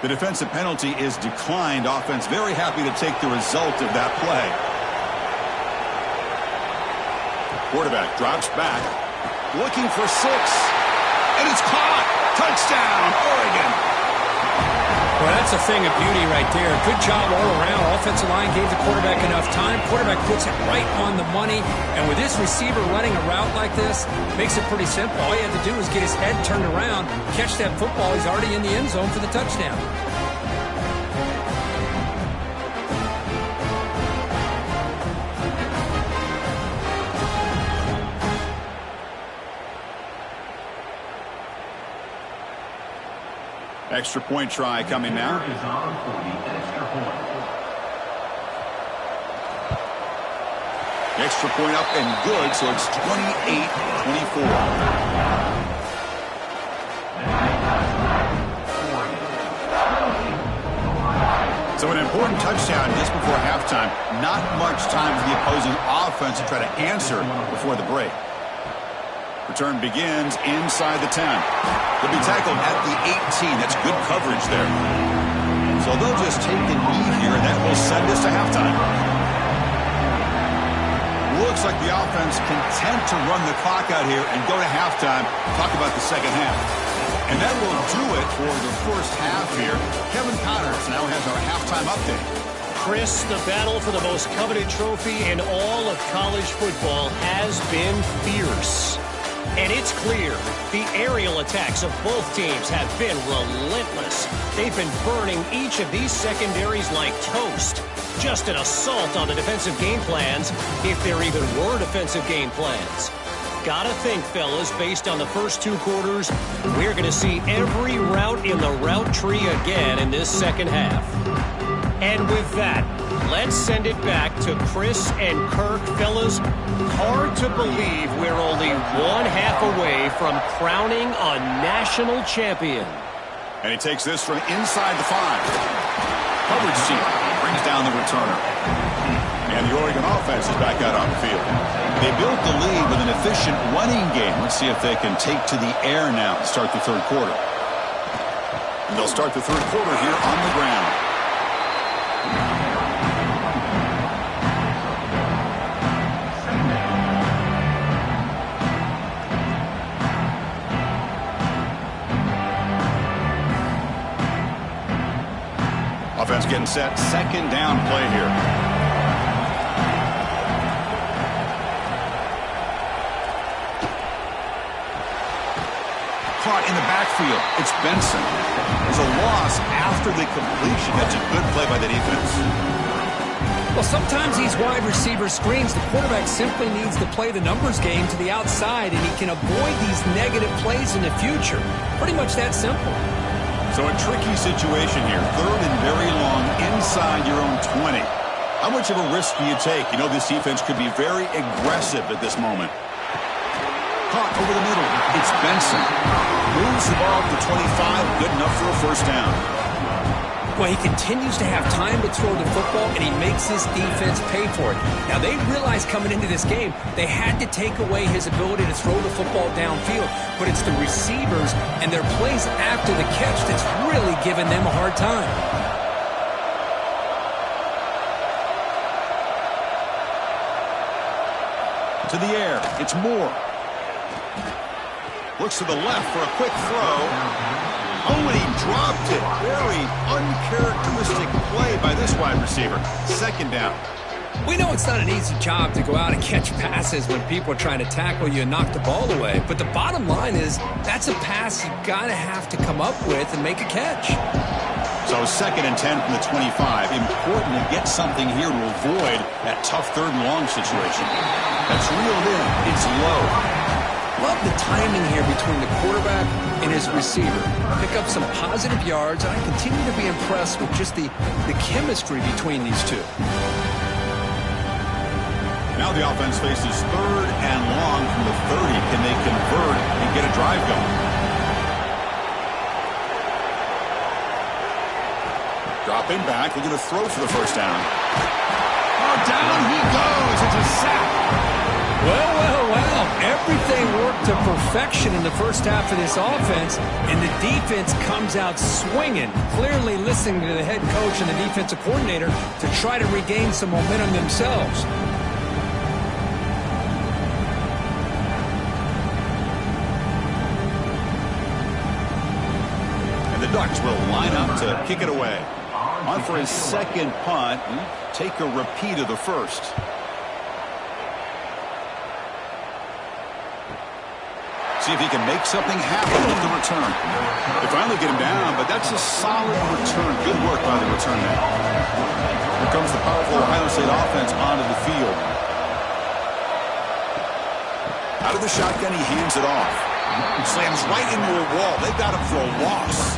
The defensive penalty is declined. Offense very happy to take the result of that play. Quarterback drops back, looking for 6, and it's caught. Touchdown, Oregon. Well, that's a thing of beauty right there. Good job all around. Offensive line gave the quarterback enough time. Quarterback puts it right on the money. And with this receiver running a route like this, makes it pretty simple. All you have to do is get his head turned around, catch that football. He's already in the end zone for the touchdown. Extra point try coming now. Extra point up and good, so it's 28-24. So an important touchdown just before halftime. Not much time for the opposing offense to try to answer before the break. Return begins inside the 10. They'll be tackled at the 18. That's good coverage there. So they'll just take a knee here, and that will send us to halftime. Looks like the offense content to run the clock out here and go to halftime. Talk about the second half. And that will do it for the first half here. Kevin Connors now has our halftime update. Chris, the battle for the most coveted trophy in all of college football has been fierce. And it's clear the aerial attacks of both teams have been relentless. They've been burning each of these secondaries like toast. Just an assault on the defensive game plans, if there even were defensive game plans. Gotta think, fellas, based on the first 2 quarters, we're going to see every route in the route tree again in this second half. And with that, let's send it back to Chris and Kirk. Fellas, hard to believe we're only 1 half away from crowning a national champion. And he takes this from inside the 5. Coverage team brings down the returner. And the Oregon offense is back out on the field. They built the lead with an efficient running game. Let's see if they can take to the air now to start the 3rd quarter. And they'll start the 3rd quarter here on the ground. Offense getting set. Second down play here. Caught in the backfield. It's Benson. There's a loss after the completion. That's a good play by the defense. Well, sometimes these wide receiver screens, the quarterback simply needs to play the numbers game to the outside, and he can avoid these negative plays in the future. Pretty much that simple. So a tricky situation here. Third and very long inside your own 20. How much of a risk do you take? You know this defense could be very aggressive at this moment. Caught over the middle. It's Benson. Moves the ball to 25. Good enough for a first down. Well, he continues to have time to throw the football, and he makes his defense pay for it. Now, they realized coming into this game, they had to take away his ability to throw the football downfield. But it's the receivers and their plays after the catch that's really giving them a hard time. To the air. It's Moore. Looks to the left for a quick throw. Oh, and he dropped it. Very uncharacteristic play by this wide receiver. Second down. We know it's not an easy job to go out and catch passes when people are trying to tackle you and knock the ball away. But the bottom line is that's a pass you got to have to come up with and make a catch. So second and 10 from the 25. Important to get something here to avoid that tough third and long situation. That's reeled in. It's low. Love the timing here between the quarterback and his receiver. Pick up some positive yards, and I continue to be impressed with just the chemistry between these two. Now the offense faces third and long from the 30. Can they convert and get a drive going? Dropping back, looking to throw for the first down. Oh, down he goes. It's a sack. Well, well, well. Everything worked to perfection in the first half of this offense, and the defense comes out swinging, clearly listening to the head coach and the defensive coordinator to try to regain some momentum themselves. And the Ducks will line up to kick it away. On for his second punt. Take a repeat of the first. See if he can make something happen with the return. They finally get him down, but that's a solid return. Good work by the return man. Here comes the powerful Ohio State offense onto the field. Out of the shotgun, he hands it off. He slams right into a wall. They've got him for a loss.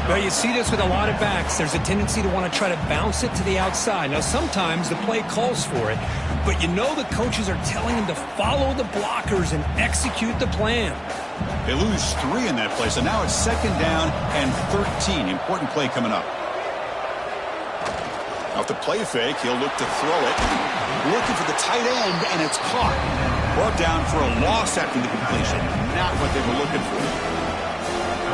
Well, you see this with a lot of backs. There's a tendency to want to try to bounce it to the outside. Now, sometimes the play calls for it, but you know the coaches are telling him to follow the blockers and execute the plan. They lose 3 in that play, so now it's second down and 13. Important play coming up. Off the play fake, he'll look to throw it. Looking for the tight end, and it's caught. Brought down for a loss after the completion. Not what they were looking for.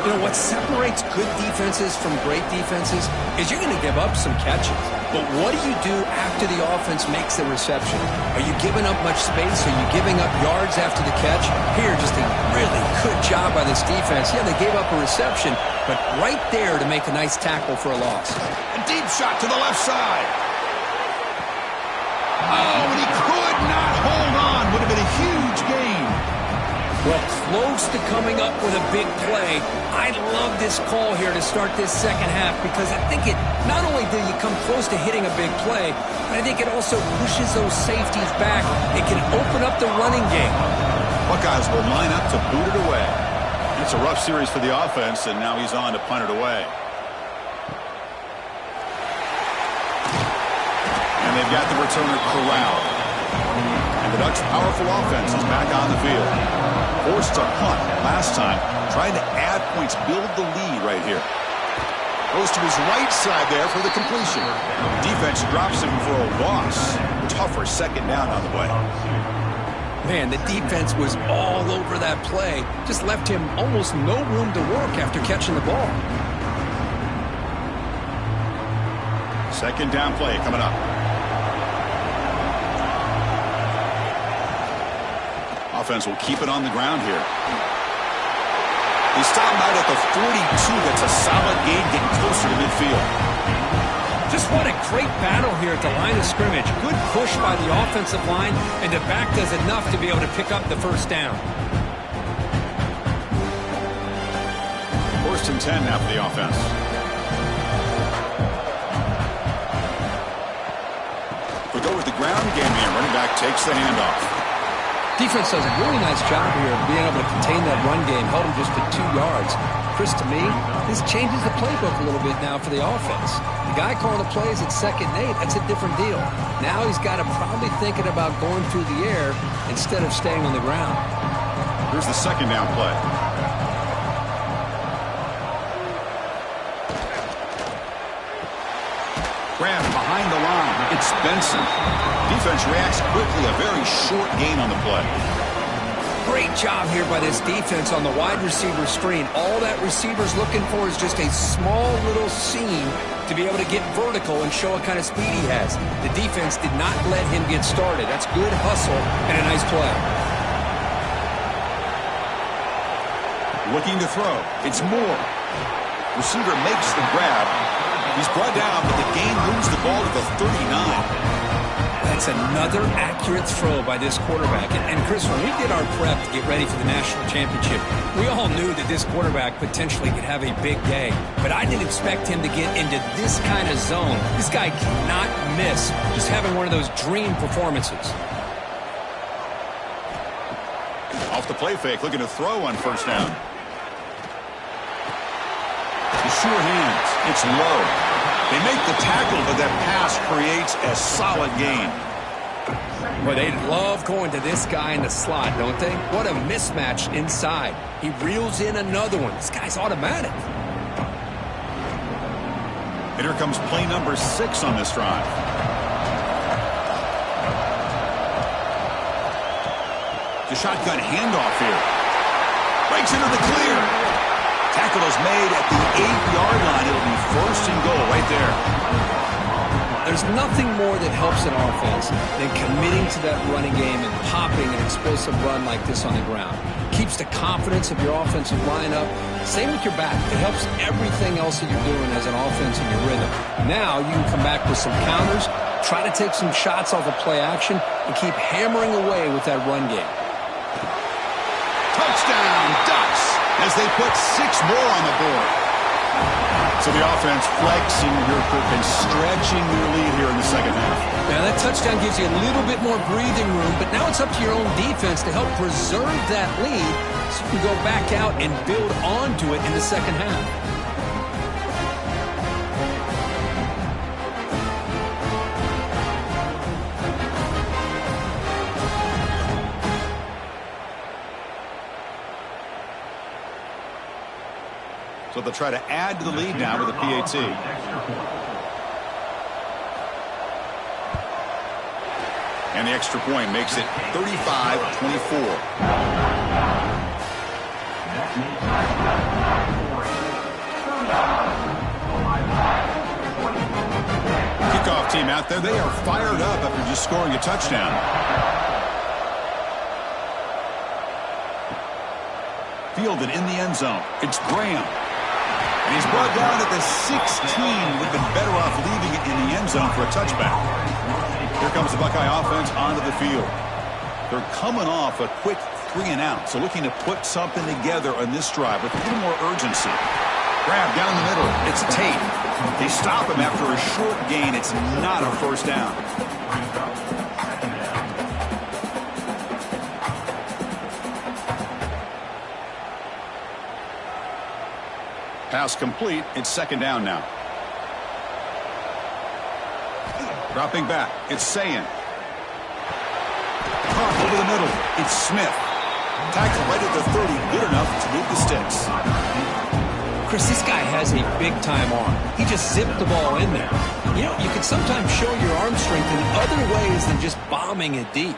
You know, what separates good defenses from great defenses is you're going to give up some catches. But what do you do after the offense makes the reception? Are you giving up much space? Are you giving up yards after the catch? Here, just a really good job by this defense. Yeah, they gave up a reception, but right there to make a nice tackle for a loss. A deep shot to the left side. Oh, and he could not hold on. Would have been a huge gain. Well, close to coming up with a big play. I love this call here to start this second half because I think it not only do you come close to hitting a big play, but I think it also pushes those safeties back. It can open up the running game. Buckeyes will line up to boot it away. It's a rough series for the offense, and now he's on to punt it away. And they've got the returner corralled. And the Ducks' powerful offense is back on the field. Forced to punt last time, trying to add points, build the lead right here. Goes to his right side there for the completion. Defense drops him for a loss. Tougher second down on the way. Man, the defense was all over that play. Just left him almost no room to work after catching the ball. Second down play coming up. Offense will keep it on the ground here. He stopped out at the 42. That's a solid gain, getting closer to midfield. great battle here at the line of scrimmage. Good push by the offensive line, and the back does enough to be able to pick up the first down. First and 10 now for the offense. We go with the ground game here. Running back takes the handoff. Defense does a really nice job here of being able to contain that run game. Held him just to 2 yards. Chris, to me, this changes the playbook a little bit now for the offense. The guy calling the plays at 2nd and 8, that's a different deal. Now he's got to probably thinking about going through the air instead of staying on the ground. Here's the 2nd down play. Grab behind the line. It's Benson. Defense reacts quickly. A very short gain on the play. Great job here by this defense on the wide receiver screen. All that receiver's looking for is just a small little seam to be able to get vertical and show what kind of speed he has. The defense did not let him get started. That's good hustle and a nice play. Looking to throw. It's Moore. Receiver makes the grab. He's brought down, but the gain moves the ball to the 39. That's another accurate throw by this quarterback. And Chris, when we did our prep to get ready for the national championship, we all knew that this quarterback potentially could have a big day. But I didn't expect him to get into this kind of zone. This guy cannot miss, just having one of those dream performances. Off the play fake, looking to throw on first down. The sure hands. It's low. They make the tackle, but that pass creates a solid gain. Well, they love going to this guy in the slot, don't they? What a mismatch inside. He reels in another one. This guy's automatic. And here comes play number 6 on this drive. The shotgun handoff here. Breaks into the clear. Tackle is made at the 8-yard line. It'll be first and goal right there. There's nothing more that helps an offense than committing to that running game and popping an explosive run like this on the ground. Keeps the confidence of your offensive lineup. Same with your back. It helps everything else that you're doing as an offense in your rhythm. Now you can come back with some counters, try to take some shots off of play action, and keep hammering away with that run game. Touchdown, Ducks, as they put 6 more on the board. So the offense flexing and stretching their lead here in the second half. Now that touchdown gives you a little bit more breathing room, but now it's up to your own defense to help preserve that lead so you can go back out and build onto it in the second half. So they'll try to add to the lead now with a PAT. And the extra point makes it 35-24. Kickoff team out there. They are fired up after just scoring a touchdown. Fielded in the end zone. It's Graham. And he's brought down at the 16. Would have been better off leaving it in the end zone for a touchback. Here comes the Buckeye offense onto the field. They're coming off a quick 3-and-out, so looking to put something together on this drive with a little more urgency. Grab down the middle. It's Tate. They stop him after a short gain. It's not a first down. Pass complete. It's second down now. Dropping back. It's Sayin. Caught over the middle. It's Smith. Tackle right at the 30. Good enough to move the sticks. Chris, this guy has a big-time arm. He just zipped the ball in there. You know, you can sometimes show your arm strength in other ways than just bombing it deep.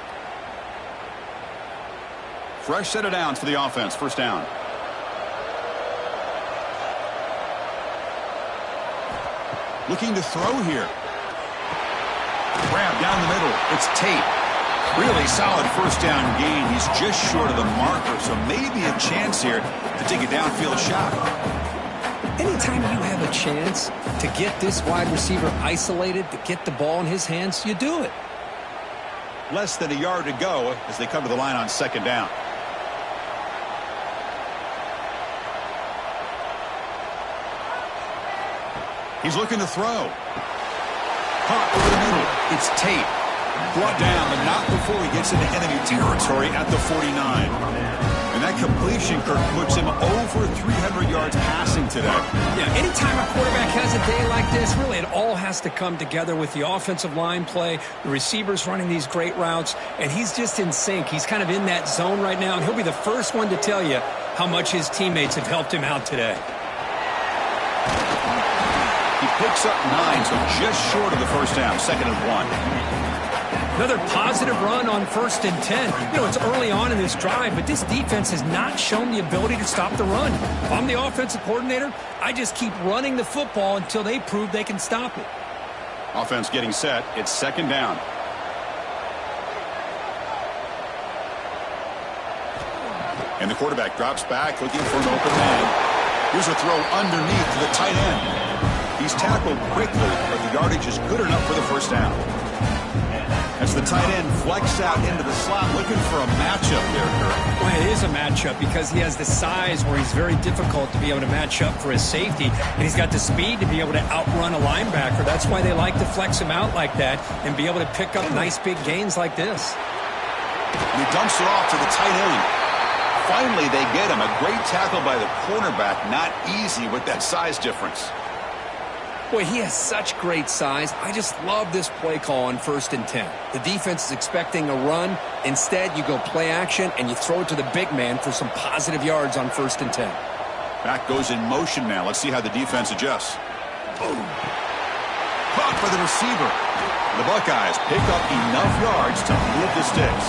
Fresh set of downs for the offense. First down. Looking to throw here. Grab down the middle. It's Tate. Really solid first down gain. He's just short of the marker, so maybe a chance here to take a downfield shot. Anytime you have a chance to get this wide receiver isolated, to get the ball in his hands, you do it. Less than a yard to go as they come to the line on second down. He's looking to throw. Caught over the middle. It's Tate. Brought down, but not before he gets into enemy territory at the 49. And that completion, Kirk, puts him over 300 yards passing today. Yeah, anytime a quarterback has a day like this, really it all has to come together with the offensive line play, the receivers running these great routes, and he's just in sync. He's kind of in that zone right now, and he'll be the first one to tell you how much his teammates have helped him out today. He picks up 9, so just short of the first down, 2nd and 1. Another positive run on 1st and 10. You know, it's early on in this drive, but this defense has not shown the ability to stop the run. If I'm the offensive coordinator, I just keep running the football until they prove they can stop it. Offense getting set. It's 2nd down. And the quarterback drops back looking for an open man. Here's a throw underneath to the tight end. He's tackled quickly, but the yardage is good enough for the first down. As the tight end flex out into the slot, looking for a matchup there, Kirk. Well, it is a matchup because he has the size where he's very difficult to be able to match up for his safety, and he's got the speed to be able to outrun a linebacker. That's why they like to flex him out like that and be able to pick up nice big gains like this. And he dumps it off to the tight end. Finally, they get him. A great tackle by the cornerback. Not easy with that size difference. Boy, he has such great size. I just love this play call on 1st and 10. The defense is expecting a run. Instead, you go play action, and you throw it to the big man for some positive yards on 1st and 10. Back goes in motion now. Let's see how the defense adjusts. Boom. Caught by the receiver. The Buckeyes pick up enough yards to move the sticks.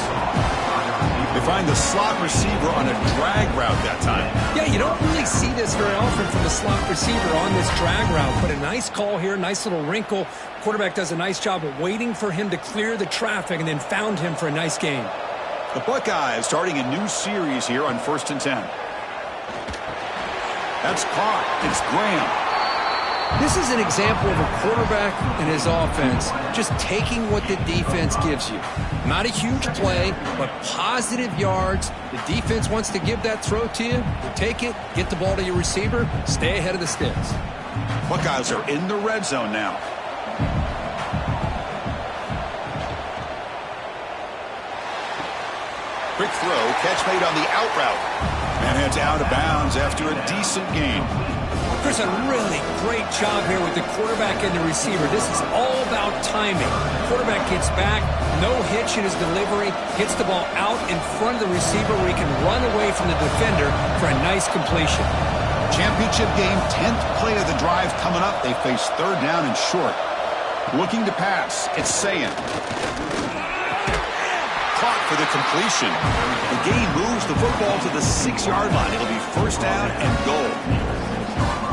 They find the slot receiver on a drag route that time. Yeah, you don't really see this very often from the slot receiver on this drag route, but a nice call here, nice little wrinkle. Quarterback does a nice job of waiting for him to clear the traffic and then found him for a nice gain. The Buckeyes starting a new series here on 1st and 10. That's caught. It's Graham. This is an example of a quarterback and his offense just taking what the defense gives you. Not a huge play, but positive yards. The defense wants to give that throw to you. You take it, get the ball to your receiver, stay ahead of the sticks. Buckeyes are in the red zone now. Quick throw, catch made on the out route. And heads out of bounds after a decent gain. Chris, a really great job here with the quarterback and the receiver. This is all about timing. Quarterback gets back, no hitch in his delivery, gets the ball out in front of the receiver where he can run away from the defender for a nice completion. Championship game, 10th play of the drive coming up. They face 3rd down and short. Looking to pass, it's Sayin. Caught for the completion. The game moves the football to the 6-yard line. It'll be 1st down and goal.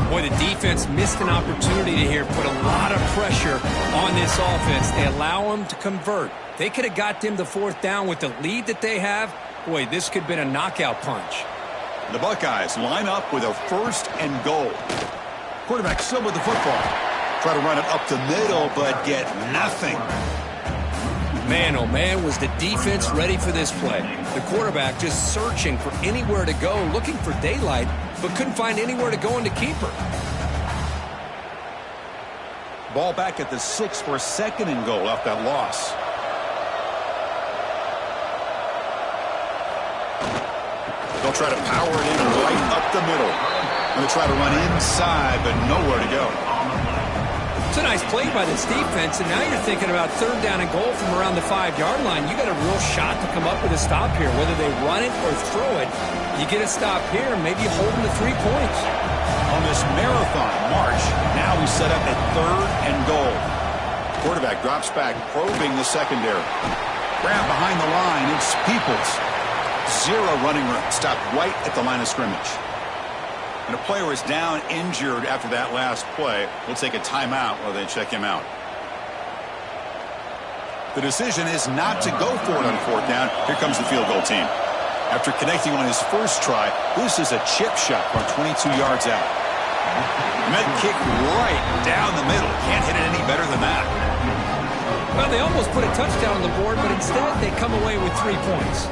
Boy, the defense missed an opportunity to here, put a lot of pressure on this offense. They allow them to convert. They could have got them the 4th down with the lead that they have. Boy, this could have been a knockout punch. The Buckeyes line up with a 1st and goal. Quarterback still with the football. Try to run it up the middle, but get nothing. Man, oh man, was the defense ready for this play. The quarterback just searching for anywhere to go, looking for daylight, but couldn't find anywhere to go in the keeper. Ball back at the 6 for 2nd and goal off that loss. They'll try to power it in right up the middle. They'll try to run inside, but nowhere to go. It's a nice play by this defense, and now you're thinking about 3rd down and goal from around the 5-yard line. You got a real shot to come up with a stop here. Whether they run it or throw it, you get a stop here, maybe hold them to 3 points. On this marathon march, now we set up at 3rd and goal. Quarterback drops back, probing the secondary. Grab behind the line, it's Peoples. 0 running room, stopped right at the line of scrimmage. And a player is down injured after that last play. We'll take a timeout while they check him out. The decision is not to go for it on 4th down. Here comes the field goal team. After connecting on his first try, this is a chip shot from 22 yards out. And that kick right down the middle. Can't hit it any better than that. Well, they almost put a touchdown on the board, but instead they come away with 3 points.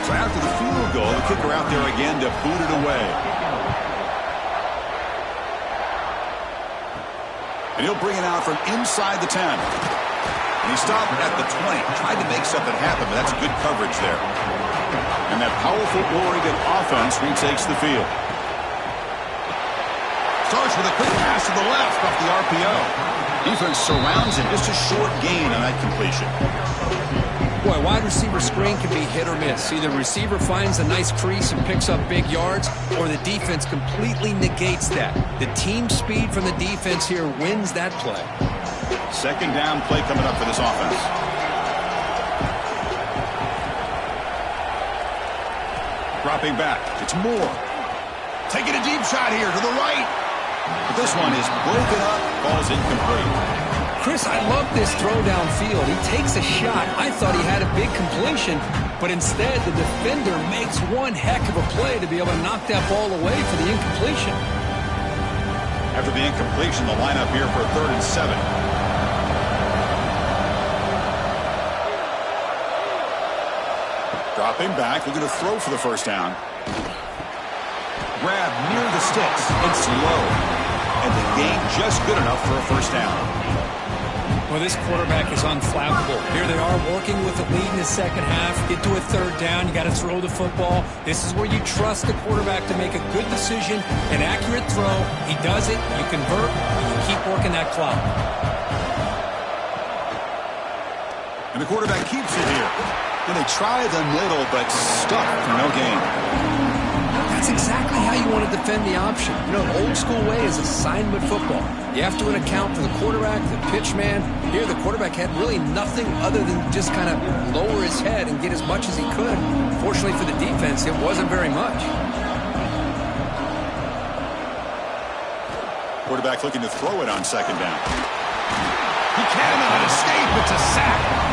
So after the field goal, the kicker out there again to boot it away. And he'll bring it out from inside the 10. And he stopped at the 20. Tried to make something happen, but that's good coverage there. And that powerful Oregon offense retakes the field. Starts with a quick pass to the left off the RPO. Defense surrounds him. Just a short gain on that completion. Boy, wide receiver screen can be hit or miss. Either receiver finds a nice crease and picks up big yards, or the defense completely negates that. The team speed from the defense here wins that play. Second down play coming up for this offense. Dropping back. It's Moore. Taking a deep shot here to the right. But this one is broken up. Ball's incomplete. Chris, I love this throw downfield. He takes a shot. I thought he had a big completion, but instead the defender makes one heck of a play to be able to knock that ball away for the incompletion. After the incompletion, the lineup here for a 3rd and 7. Dropping back, looking to throw for the first down. Grab near the sticks. It's low. And the gain just good enough for a first down. Well, this quarterback is unflappable. Here they are working with a lead in the second half. Get to a 3rd down. You got to throw the football. This is where you trust the quarterback to make a good decision, an accurate throw. He does it. You convert. And you keep working that clock. And the quarterback keeps it here. And they try the middle, but stuck for no gain. That's exactly how you want to defend the option. You know, an old school way is assignment football. You have to account for the quarterback, the pitch man. Here, the quarterback had really nothing other than just kind of lower his head and get as much as he could. Fortunately for the defense, it wasn't very much. Quarterback looking to throw it on second down. He cannot escape. It's a sack.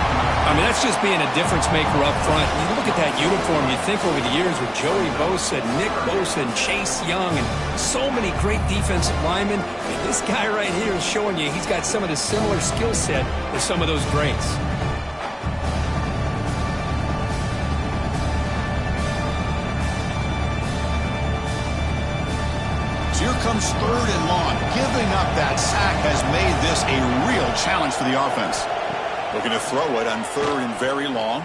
I mean, that's just being a difference maker up front. You look at that uniform, you think over the years with Joey Bosa, Nick Bosa, and Chase Young, and so many great defensive linemen. And this guy right here is showing you he's got some of the similar skill set as some of those greats. So here comes 3rd and long. Giving up that sack has made this a real challenge for the offense. Looking to throw it on 3rd and very long.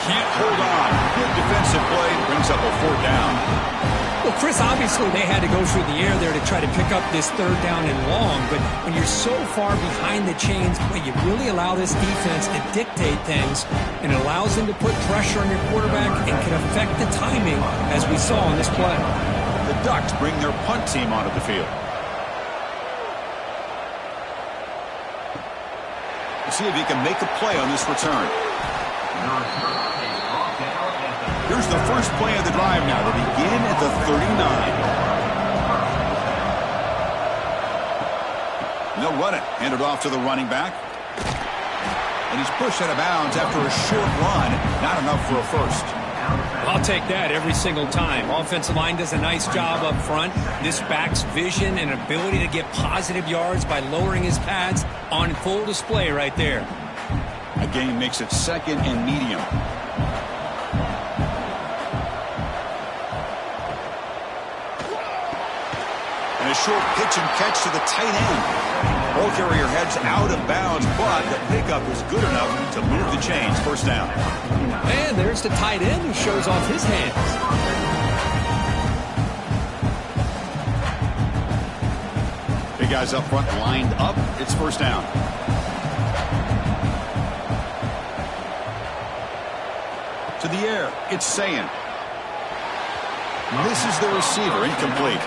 Can't hold on. Good defensive play. Brings up a 4th down. Well, Chris, obviously they had to go through the air there to try to pick up this 3rd down and long. But when you're so far behind the chains, well, you really allow this defense to dictate things. And it allows them to put pressure on your quarterback and can affect the timing, as we saw on this play. The Ducks bring their punt team onto the field. See if he can make a play on this return. Here's the first play of the drive now. They begin at the 39. And they'll run it. Hand it off to the running back. And he's pushed out of bounds after a short run. Not enough for a first. I'll take that every single time. Offensive line does a nice job up front. This back's vision and ability to get positive yards by lowering his pads on full display right there. A gain makes it 2nd and medium. And a short pitch and catch to the tight end. Ball carrier heads out of bounds, but the pickup is good enough to move the chains. First down. And there's the tight end who shows off his hands. Big guys up front lined up. It's first down. To the air. It's Sayin. Misses the receiver. Incomplete.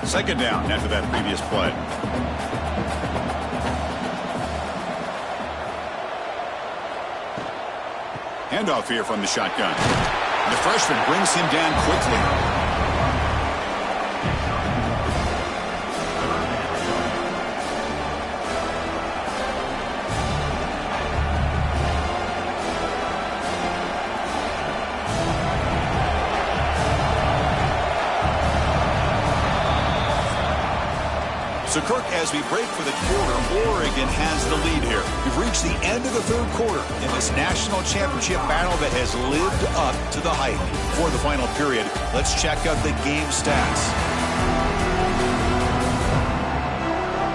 Second down after that previous play. Handoff here from the shotgun. The freshman brings him down quickly. So, Kirk, as we break for the quarter, Oregon has the lead here. We've reached the end of the third quarter in this national championship battle that has lived up to the hype. For the final period, let's check out the game stats.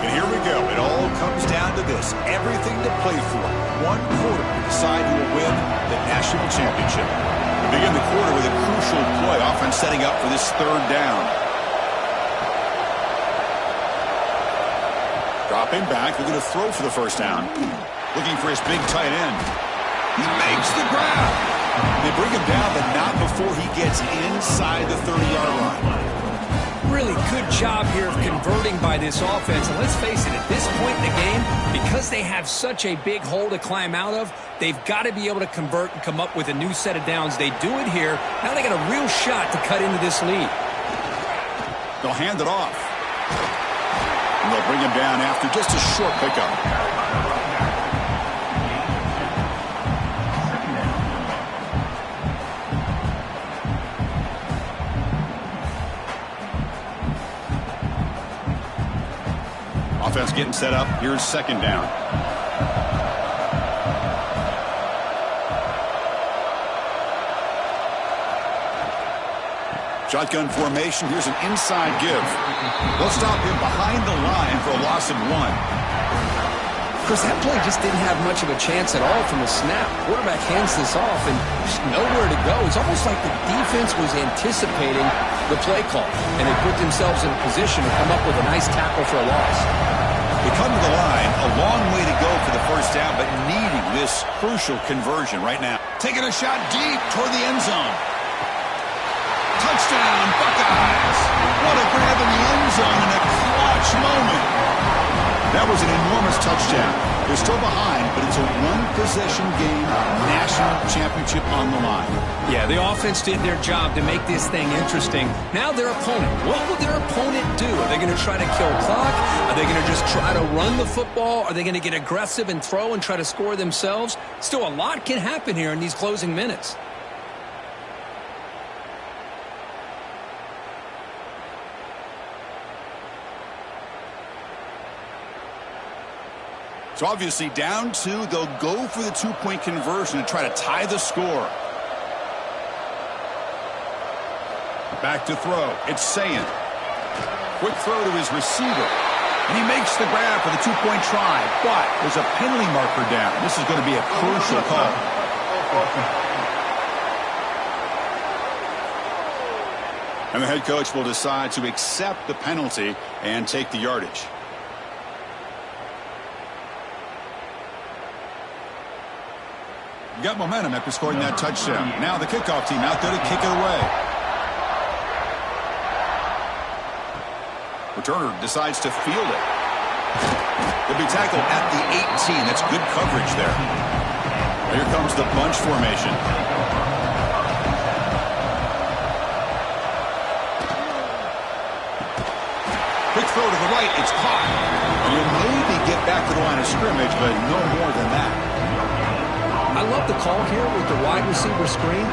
And here we go. It all comes down to this. Everything to play for. One quarter to decide who will win the national championship. We begin the quarter with a crucial play, offense setting up for this third down. Dropping back, looking to throw for the first down. Looking for his big tight end. He makes the grab. They bring him down, but not before he gets inside the 30-yard line. Really good job here of converting by this offense. And let's face it, at this point in the game, because they have such a big hole to climb out of, they've got to be able to convert and come up with a new set of downs. They do it here. Now they got a real shot to cut into this lead. They'll hand it off. And they'll bring him down after just a short pickup. Offense getting set up. Here's second down. Shotgun formation. Here's an inside give. They'll stop him behind the line for a loss of 1. Chris, that play just didn't have much of a chance at all from the snap. Quarterback hands this off and there's nowhere to go. It's almost like the defense was anticipating the play call, and they put themselves in a position to come up with a nice tackle for a loss. They come to the line, a long way to go for the first down, but needing this crucial conversion right now. Taking a shot deep toward the end zone. Touchdown, Buckeyes. What a grab in the end zone in a clutch moment. That was an enormous touchdown. They're still behind, but it's a one-possession game, national championship on the line. Yeah, the offense did their job to make this thing interesting. Now their opponent. What will their opponent do? Are they going to try to kill clock? Are they going to just try to run the football? Are they going to get aggressive and throw and try to score themselves? Still, a lot can happen here in these closing minutes. So obviously down 2, they'll go for the 2-point conversion to try to tie the score. Back to throw. It's Sayin. Quick throw to his receiver. And he makes the grab for the 2-point try. But there's a penalty marker down. This is going to be a crucial call. And the head coach will decide to accept the penalty and take the yardage. Got momentum after scoring that touchdown. Now the kickoff team out there to kick it away. Returner decides to field it. He'll be tackled at the 18. That's good coverage there. Here comes the bunch formation. Quick throw to the right. It's caught. And he'll maybe get back to the line of scrimmage, but no more than that. I love the call here with the wide receiver screen.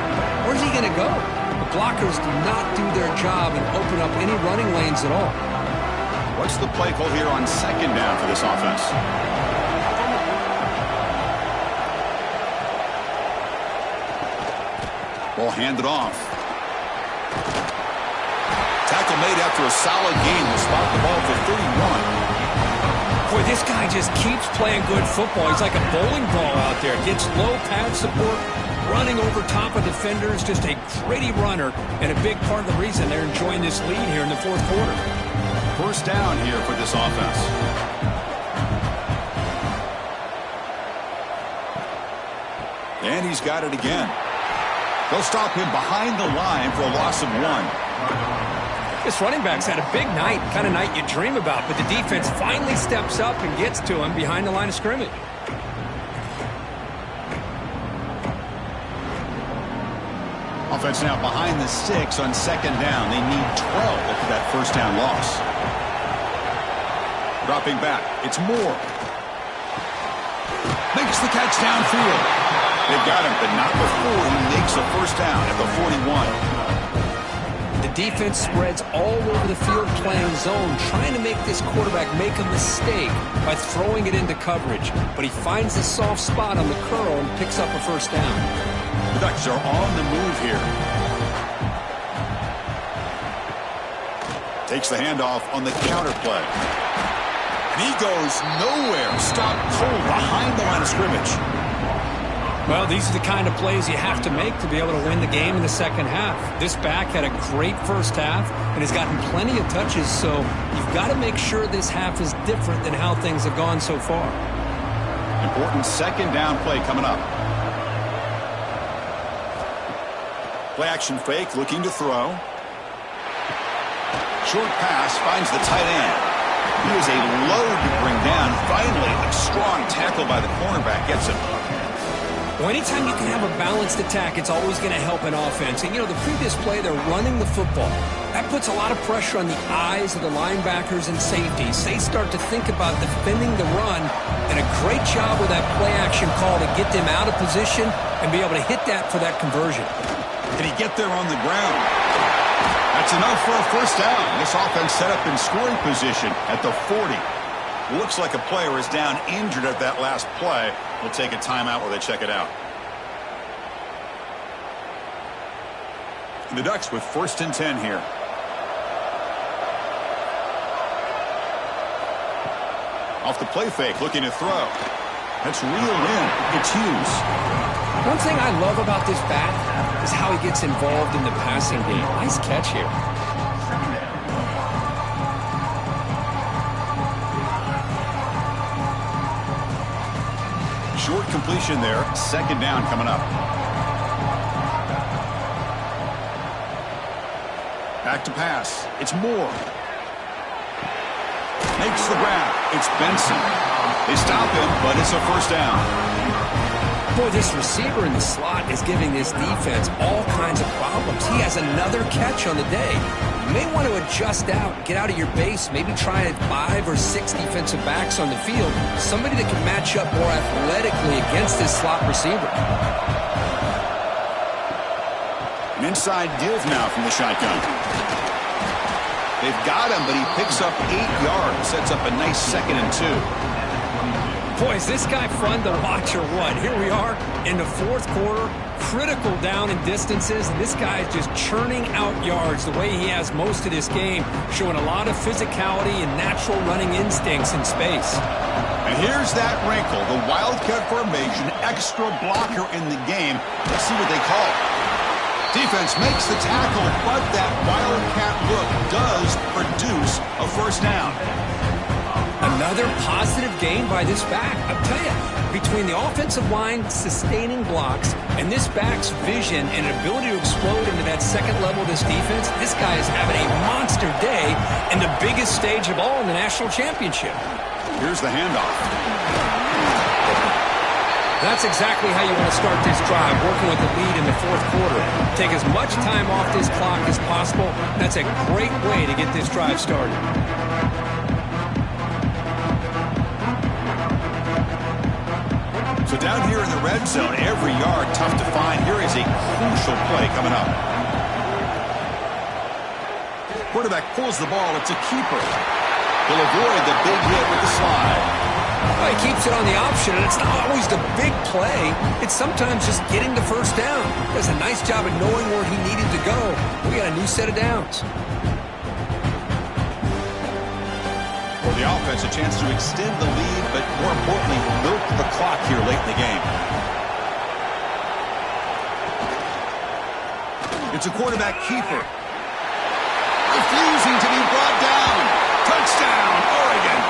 Where's he going to go? The blockers do not do their job and open up any running lanes at all. What's the play call here on second down for this offense? Ball handed off. Tackle made after a solid gain. Will spot the ball for 31. Boy, this guy just keeps playing good football. He's like a bowling ball out there. Gets low pad support, running over top of defenders. Just a gritty runner, and a big part of the reason they're enjoying this lead here in the fourth quarter. First down here for this offense. And he's got it again. They'll stop him behind the line for a loss of 1. This running back's had a big night, kind of night you dream about, but the defense finally steps up and gets to him behind the line of scrimmage. Offense now behind the 6 on second down. They need 12 after that first down loss. Dropping back. It's Moore. Makes the catch downfield. They've got him, but not before he makes a first down at the 41. The defense spreads all over the field playing zone, trying to make this quarterback make a mistake by throwing it into coverage. But he finds the soft spot on the curl and picks up a first down. The Ducks are on the move here. Takes the handoff on the counter play. And he goes nowhere. Stopped cold behind the line of scrimmage. Well, these are the kind of plays you have to make to be able to win the game in the second half. This back had a great first half and has gotten plenty of touches, so you've got to make sure this half is different than how things have gone so far. Important second down play coming up. Play action fake, looking to throw. Short pass finds the tight end. He is a load to bring down. Finally, a strong tackle by the cornerback gets him. Well, anytime you can have a balanced attack, it's always going to help an offense. And, you know, the previous play, they're running the football. That puts a lot of pressure on the eyes of the linebackers and safeties. They start to think about defending the run, and a great job with that play-action call to get them out of position and be able to hit that for that conversion. Did he get there on the ground? That's enough for a first down. This offense set up in scoring position at the 40. Looks like a player is down injured at that last play. We'll take a timeout while they check it out. And the Ducks with 1st and 10 here. Off the play fake, looking to throw. That's reeled in. It's Hughes. One thing I love about this back is how he gets involved in the passing game. Nice catch here. Short completion there. Second down coming up. Back to pass. It's Moore. Makes the grab. It's Benson. They stop him, but it's a first down. Boy, this receiver in the slot is giving this defense all kinds of problems. He has another catch on the day. You may want to adjust out, get out of your base, maybe try 5 or 6 defensive backs on the field, somebody that can match up more athletically against this slot receiver. An inside give now from the shotgun. They've got him, but he picks up 8 yards, sets up a nice 2nd and 2. Boy, is this guy fun to watch or what? Here we are in the 4th quarter, critical down in distances, and this guy is just churning out yards the way he has most of this game, showing a lot of physicality and natural running instincts in space. And here's that wrinkle, the wildcat formation, extra blocker in the game. Let's see what they call it. Defense makes the tackle, but that wildcat look does produce a first down. Another positive gain by this back. I'll tell you, between the offensive line sustaining blocks and this back's vision and ability to explode into that second level of this defense, this guy is having a monster day in the biggest stage of all in the national championship. Here's the handoff. That's exactly how you want to start this drive, working with the lead in the 4th quarter. Take as much time off this clock as possible. That's a great way to get this drive started. So down here in the red zone, every yard tough to find. Here is a crucial play coming up. Quarterback pulls the ball. It's a keeper. He'll avoid the big hit with the slide. Well, he keeps it on the option, and it's not always the big play. It's sometimes just getting the first down. He does a nice job of knowing where he needed to go. We got a new set of downs. For the offense, a chance to extend the lead, but more importantly, milk the clock here late in the game. It's a quarterback keeper. Refusing to be brought down. Touchdown, Oregon.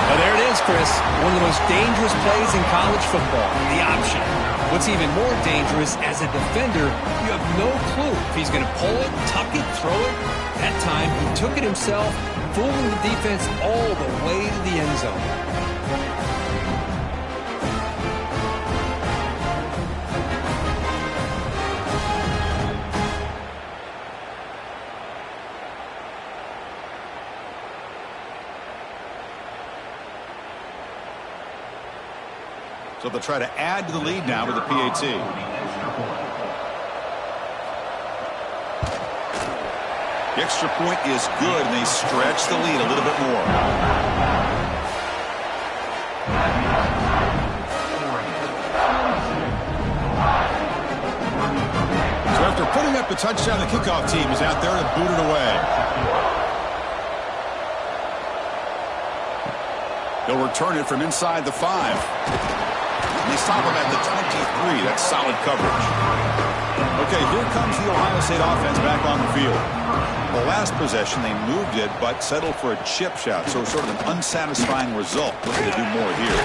Well, there it is, Chris. One of the most dangerous plays in college football, the option. What's even more dangerous, as a defender, you have no clue if he's going to pull it, tuck it, throw it. That time, he took it himself, fooling the defense all the way to the end zone. So they'll try to add to the lead now with the PAT. The extra point is good, and they stretch the lead a little bit more. So after putting up the touchdown, the kickoff team is out there to boot it away. They'll return it from inside the 5. And they stop him at the 23. That's solid coverage. Okay, here comes the Ohio State offense back on the field. The last possession, they moved it, but settled for a chip shot, so sort of an unsatisfying result. Looking to do more here.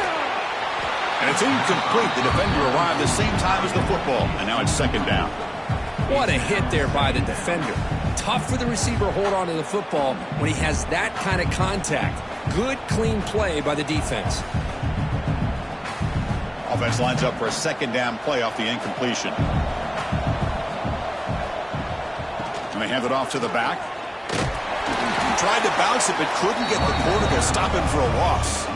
And it's incomplete. The defender arrived the same time as the football, and now it's second down. What a hit there by the defender. Tough for the receiver to hold on to the football when he has that kind of contact. Good, clean play by the defense. Offense lines up for a second down play off the incompletion. And they hand it off to the back. Tried to bounce it, but couldn't get the quarter to stop him for a loss.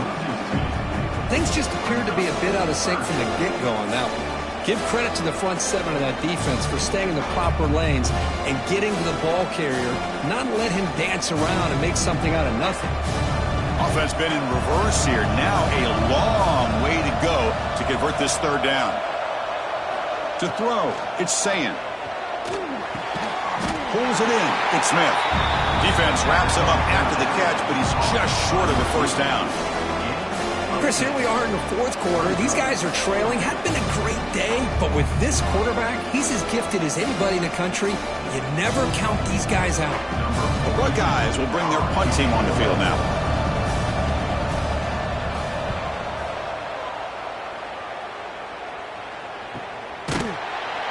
Things just appeared to be a bit out of sync from the get-go on that one. Give credit to the front 7 of that defense for staying in the proper lanes and getting to the ball carrier, not let him dance around and make something out of nothing. Offense been in reverse here. Now a long way to go to convert this third down. To throw, it's Sayin. Pulls it in. It's Smith. Defense wraps him up after the catch, but he's just short of the first down. Chris, here we are in the 4th quarter. These guys are trailing. Had been a great day, but with this quarterback, he's as gifted as anybody in the country. You never count these guys out. The Buckeyes will bring their punt team on the field now.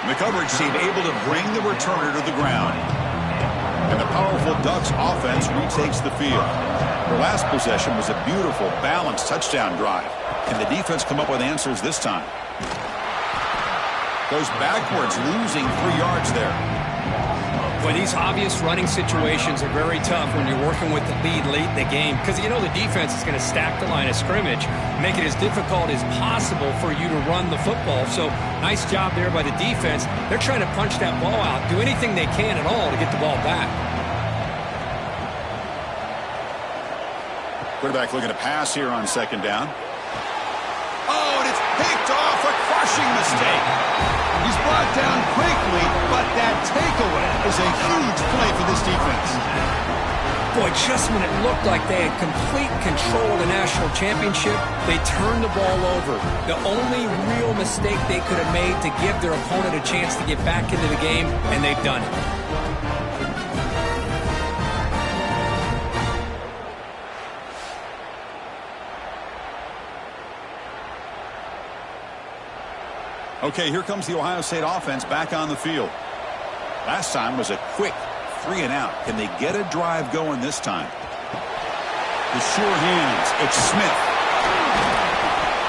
The coverage team able to bring the returner to the ground. And the powerful Ducks offense retakes the field. Their last possession was a beautiful, balanced touchdown drive. Can the defense come up with answers this time? Goes backwards, losing 3 yards there. Well, these obvious running situations are very tough when you're working with the lead late in the game because you know the defense is going to stack the line of scrimmage, make it as difficult as possible for you to run the football. So nice job there by the defense. They're trying to punch that ball out, do anything they can at all to get the ball back. Quarterback looking to pass here on second down. Oh, and it's picked off, a crushing mistake. He's brought down quickly, but that takeaway is a huge play for this defense. Boy, just when it looked like they had complete control of the national championship, they turned the ball over. The only real mistake they could have made to give their opponent a chance to get back into the game, and they've done it. Okay, here comes the Ohio State offense back on the field. Last time was a quick 3 and out. Can they get a drive going this time? The sure hands. It's Smith.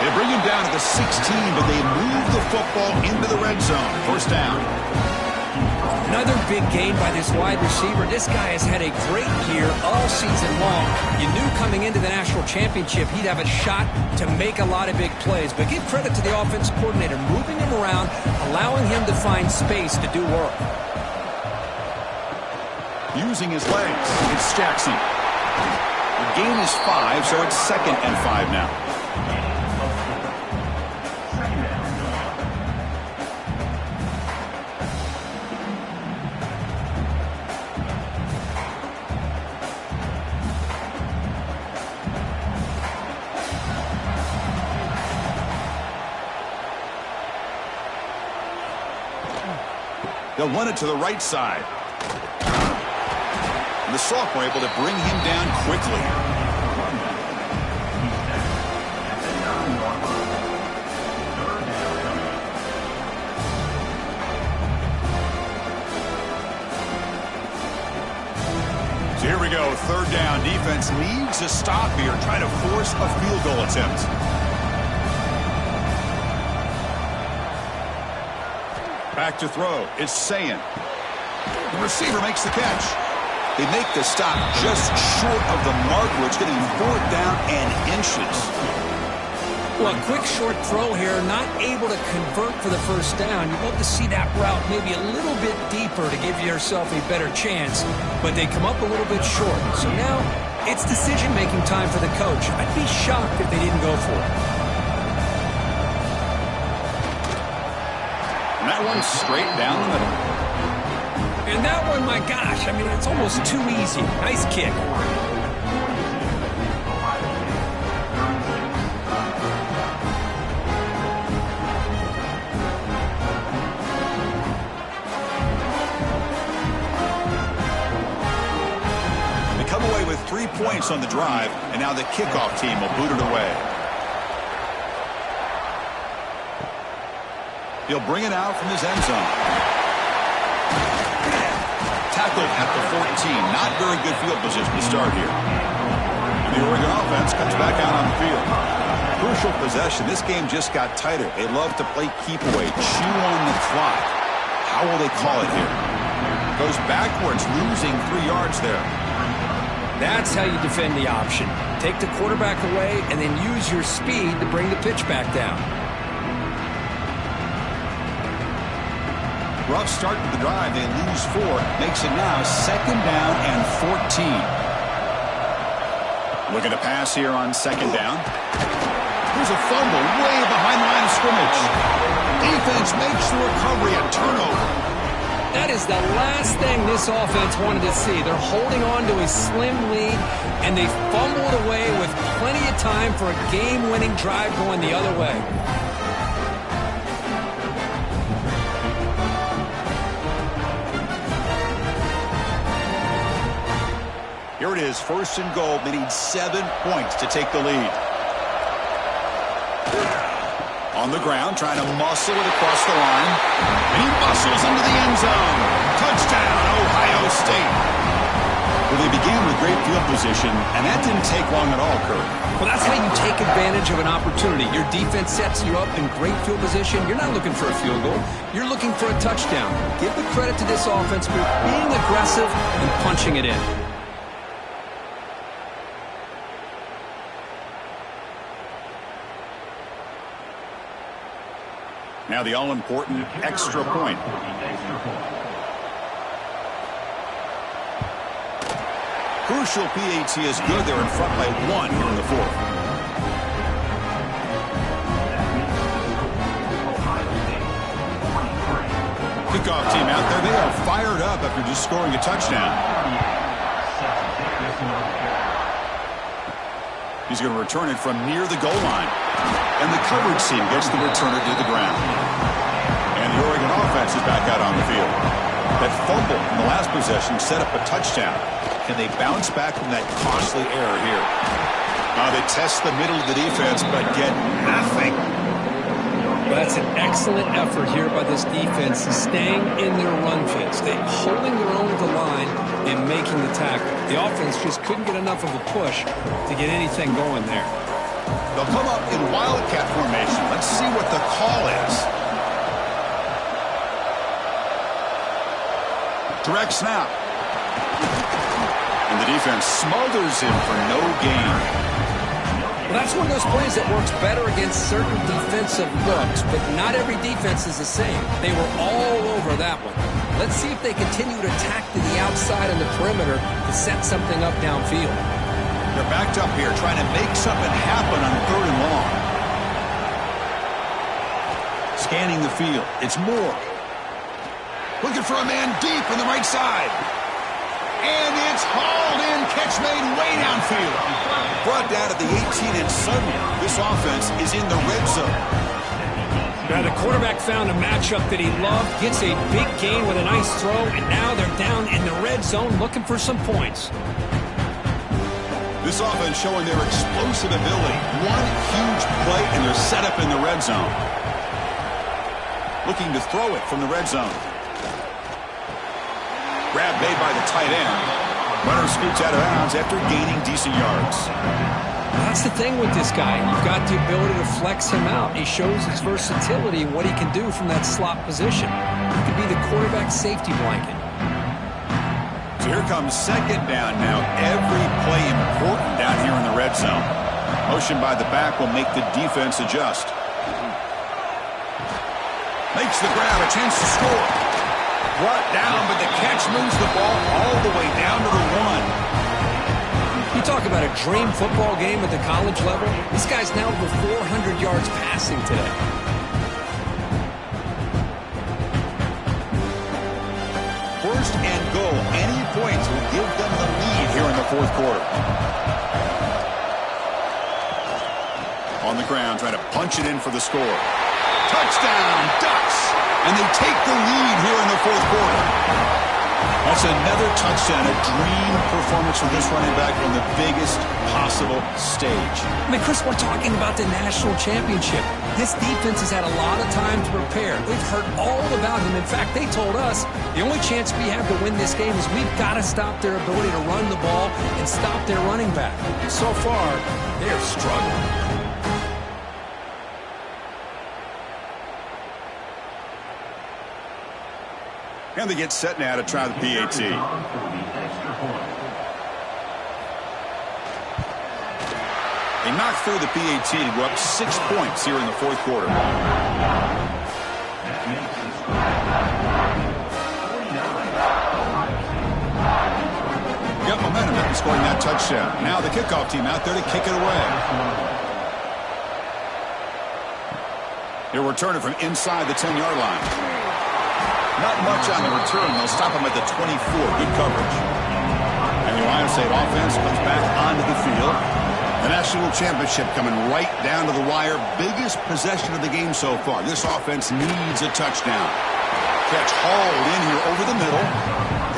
They bring him down to the 16, but they move the football into the red zone. First down. Another big gain by this wide receiver. This guy has had a great year all season long. You knew coming into the national championship he'd have a shot to make a lot of big plays. But give credit to the offensive coordinator, moving him around, allowing him to find space to do work. Using his legs, it's Jackson. The gain is 5, so it's 2nd and 5 now. They'll run it to the right side. And the sophomore able to bring him down quickly. So here we go, third down. Defense needs a stop here, trying to force a field goal attempt. Back to throw. It's Sayin. The receiver makes the catch. They make the stop just short of the mark, where it's getting 4th down and inches. Well, a quick short throw here, not able to convert for the first down. You'd love to see that route maybe a little bit deeper to give yourself a better chance, but they come up a little bit short. So now it's decision-making time for the coach. I'd be shocked if they didn't go for it. And that one's straight down the middle. And that one, my gosh, I mean, it's almost too easy. Nice kick. Away with 3 points on the drive, and now the kickoff team will boot it away. He'll bring it out from his end zone. Tackled at the 14. Not very good field position to start here. And the Oregon offense comes back out on the field. Crucial possession. This game just got tighter. They love to play keep away, chew on the clock. How will they call it here? Goes backwards, losing 3 yards there. That's how you defend the option. Take the quarterback away and then use your speed to bring the pitch back down. Rough start to the drive. They lose 4. Makes it now 2nd down and 14. Looking to pass here on 2nd down. Here's a fumble way behind the line of scrimmage. Defense makes the recovery, a turnover. That is the last thing this offense wanted to see. They're holding on to a slim lead, and they fumble it away with plenty of time for a game-winning drive going the other way. Here it is, 1st and goal. They need 7 points to take the lead. On the ground, trying to muscle it across the line. And he muscles into the end zone. Touchdown, Ohio State. Well, they began with great field position, and that didn't take long at all, Kurt. Well, that's how you take advantage of an opportunity. Your defense sets you up in great field position. You're not looking for a field goal. You're looking for a touchdown. Give the credit to this offense for being aggressive and punching it in. Now the all-important extra point. Crucial PAT is good. They're in front by 1 here in the 4th. Kickoff team out there. They are fired up after just scoring a touchdown. He's going to return it from near the goal line. And the coverage team gets the returner to the ground. And the Oregon offense is back out on the field. That fumble in the last possession set up a touchdown. Can they bounce back from that costly error here? They test the middle of the defense, but get nothing. Well, that's an excellent effort here by this defense, staying in their run fits. They're holding their own at the line and making the tackle. The offense just couldn't get enough of a push to get anything going there. They'll come up in wildcat formation. Let's see what the call is. Direct snap. And the defense smothers him for no gain. Well, that's one of those plays that works better against certain defensive looks, but not every defense is the same. They were all over that one. Let's see if they continue to attack to the outside on the perimeter to set something up downfield. They're backed up here trying to make something happen on 3rd and long. Scanning the field. It's Moore. Looking for a man deep on the right side. And it's hauled in. Catch made way downfield. Brought down at the 18, and suddenly this offense is in the red zone. Now the quarterback found a matchup that he loved, gets a big gain with a nice throw, and now they're down in the red zone looking for some points. This offense showing their explosive ability. One huge play, and they're set up in the red zone. Looking to throw it from the red zone. Grab made by the tight end. Runner scoots out of bounds after gaining decent yards. That's the thing with this guy. You've got the ability to flex him out. He shows his versatility and what he can do from that slot position. He could be the quarterback safety blanket. So here comes 2nd down now. Every play important down here in the red zone. Motion by the back will make the defense adjust. Makes the grab, a chance to score. Brought down, but the catch moves the ball all the way down to the 1. You talk about a dream football game at the college level. This guy's now over 400 yards passing today. First and goal. Any points will give them the lead here in the fourth quarter. On the ground, trying to punch it in for the score. Touchdown, Ducks! And they take the lead here in the fourth quarter. That's another touchdown, a dream performance from this running back on the biggest possible stage. I mean, Chris, we're talking about the national championship. This defense has had a lot of time to prepare. They've heard all about him. In fact, they told us the only chance we have to win this game is we've got to stop their ability to run the ball and stop their running back. So far, they're struggling. And they get set now to try the PAT. They knock through the PAT to go up 6 points here in the fourth quarter. Got momentum in scoring that touchdown. Now the kickoff team out there to kick it away. He'll return it from inside the 10-yard line. Not much on the return. They'll stop him at the 24. Good coverage. And the Ohio State offense comes back onto the field. The national championship coming right down to the wire. Biggest possession of the game so far. This offense needs a touchdown. Catch hauled in here over the middle.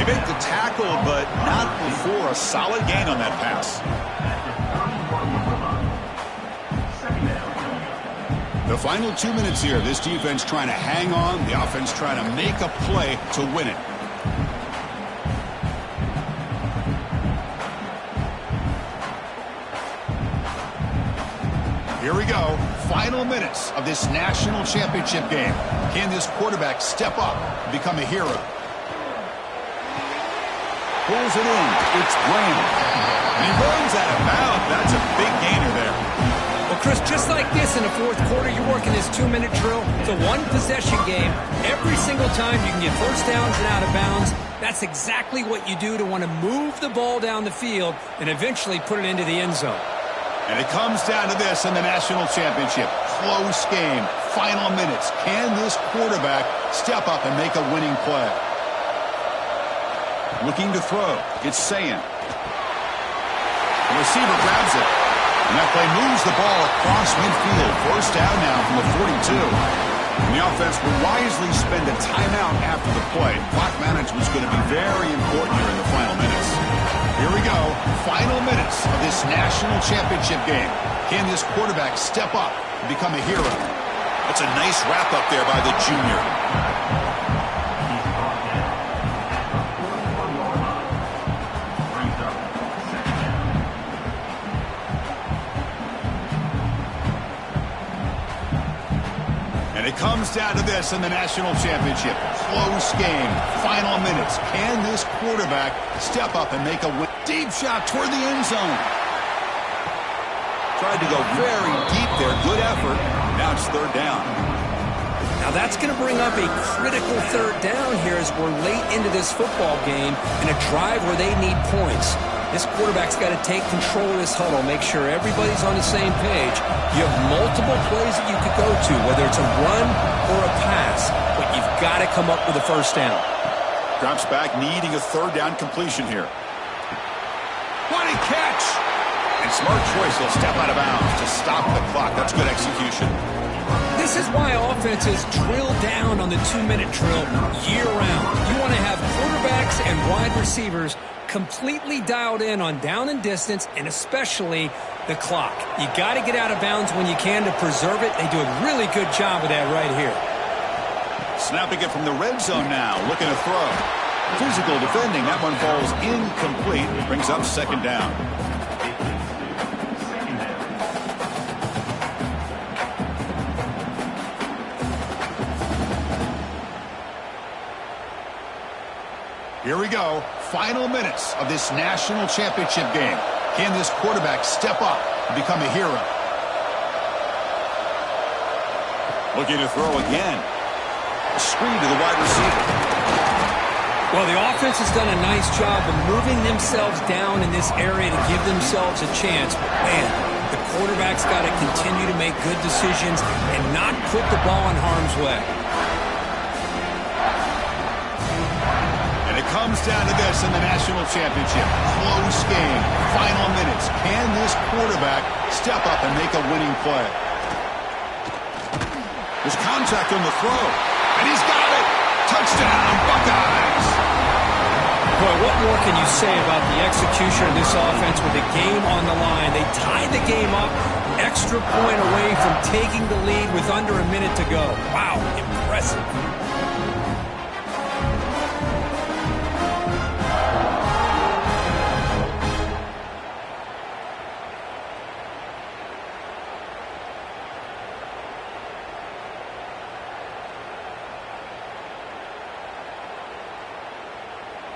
They make the tackle, but not before a solid gain on that pass. The final 2 minutes here. This defense trying to hang on. The offense trying to make a play to win it. Here we go. Final minutes of this national championship game. Can this quarterback step up and become a hero? Pulls it in. It's Graham. And he runs out of bounds. That's a big gainer there. Well, Chris, just like this in the fourth quarter, you're working this 2-minute drill. It's a one-possession game. Every single time you can get first downs and out of bounds. That's exactly what you do to want to move the ball down the field and eventually put it into the end zone. And it comes down to this in the national championship. Close game. Final minutes. Can this quarterback step up and make a winning play? Looking to throw. It's Sayan. The receiver grabs it. And that play moves the ball across midfield. First down now from the 42. And the offense will wisely spend a timeout after the play. Clock management is going to be very important here in the final minutes. Here we go. Final minutes of this national championship game. Can this quarterback step up and become a hero? That's a nice wrap up there by the junior. And it comes down to this in the national championship. Close game. Final minutes. Can this quarterback step up and make a win? Deep shot toward the end zone. Tried to go very deep there. Good effort. Now it's third down. Now that's going to bring up a critical third down here as we're late into this football game in a drive where they need points. This quarterback's got to take control of this huddle, make sure everybody's on the same page. You have multiple plays that you could go to, whether it's a run or a pass, but you've got to come up with a first down. Drops back, needing a third down completion here. What a catch! And smart choice, he'll step out of bounds to stop the clock. That's good execution. This is why offenses drill down on the 2-minute drill year-round. You want to have quarterbacks and wide receivers completely dialed in on down and distance, and especially the clock. You got to get out of bounds when you can to preserve it. They do a really good job of that right here. Snapping it from the red zone now, looking to throw. Physical defending, that one falls incomplete. Brings up second down. Here we go. Final minutes of this national championship game. Can this quarterback step up to become a hero. Looking to throw again. A screen to the wide receiver. Well, the offense has done a nice job of moving themselves down in this area to give themselves a chance. But, man, the quarterback's got to continue to make good decisions and not put the ball in harm's way. And it comes down to this in the national championship. Close game. Final minutes. Can this quarterback step up and make a winning play? There's contact on the throw. And he's got it. Touchdown, Buckeyes. Boy, what more can you say about the execution of this offense with the game on the line? They tied the game up, extra point away from taking the lead with under a minute to go. Wow, impressive.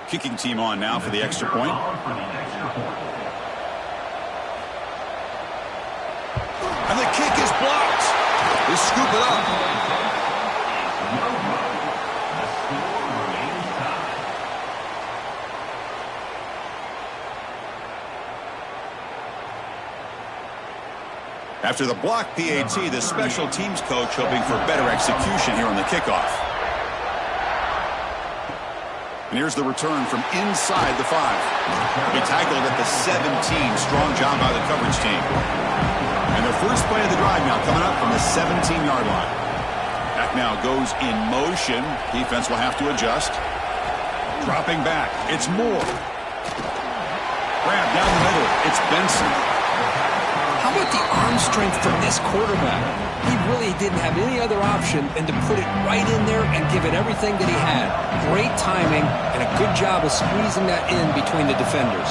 Kicking team on now for the extra point. And the kick is blocked. They scoop it up. After the block PAT, the special teams coach hoping for better execution here on the kickoff. And here's the return from inside the 5. He tackled at the 17. Strong job by the coverage team. And their first play of the drive now coming up from the 17-yard line. Back now goes in motion. Defense will have to adjust. Dropping back. It's Moore. Grab down the middle. It's Benson. How about the arm strength from this quarterback? He really didn't have any other option than to put it right in there and give it everything that he had. Great timing and a good job of squeezing that in between the defenders.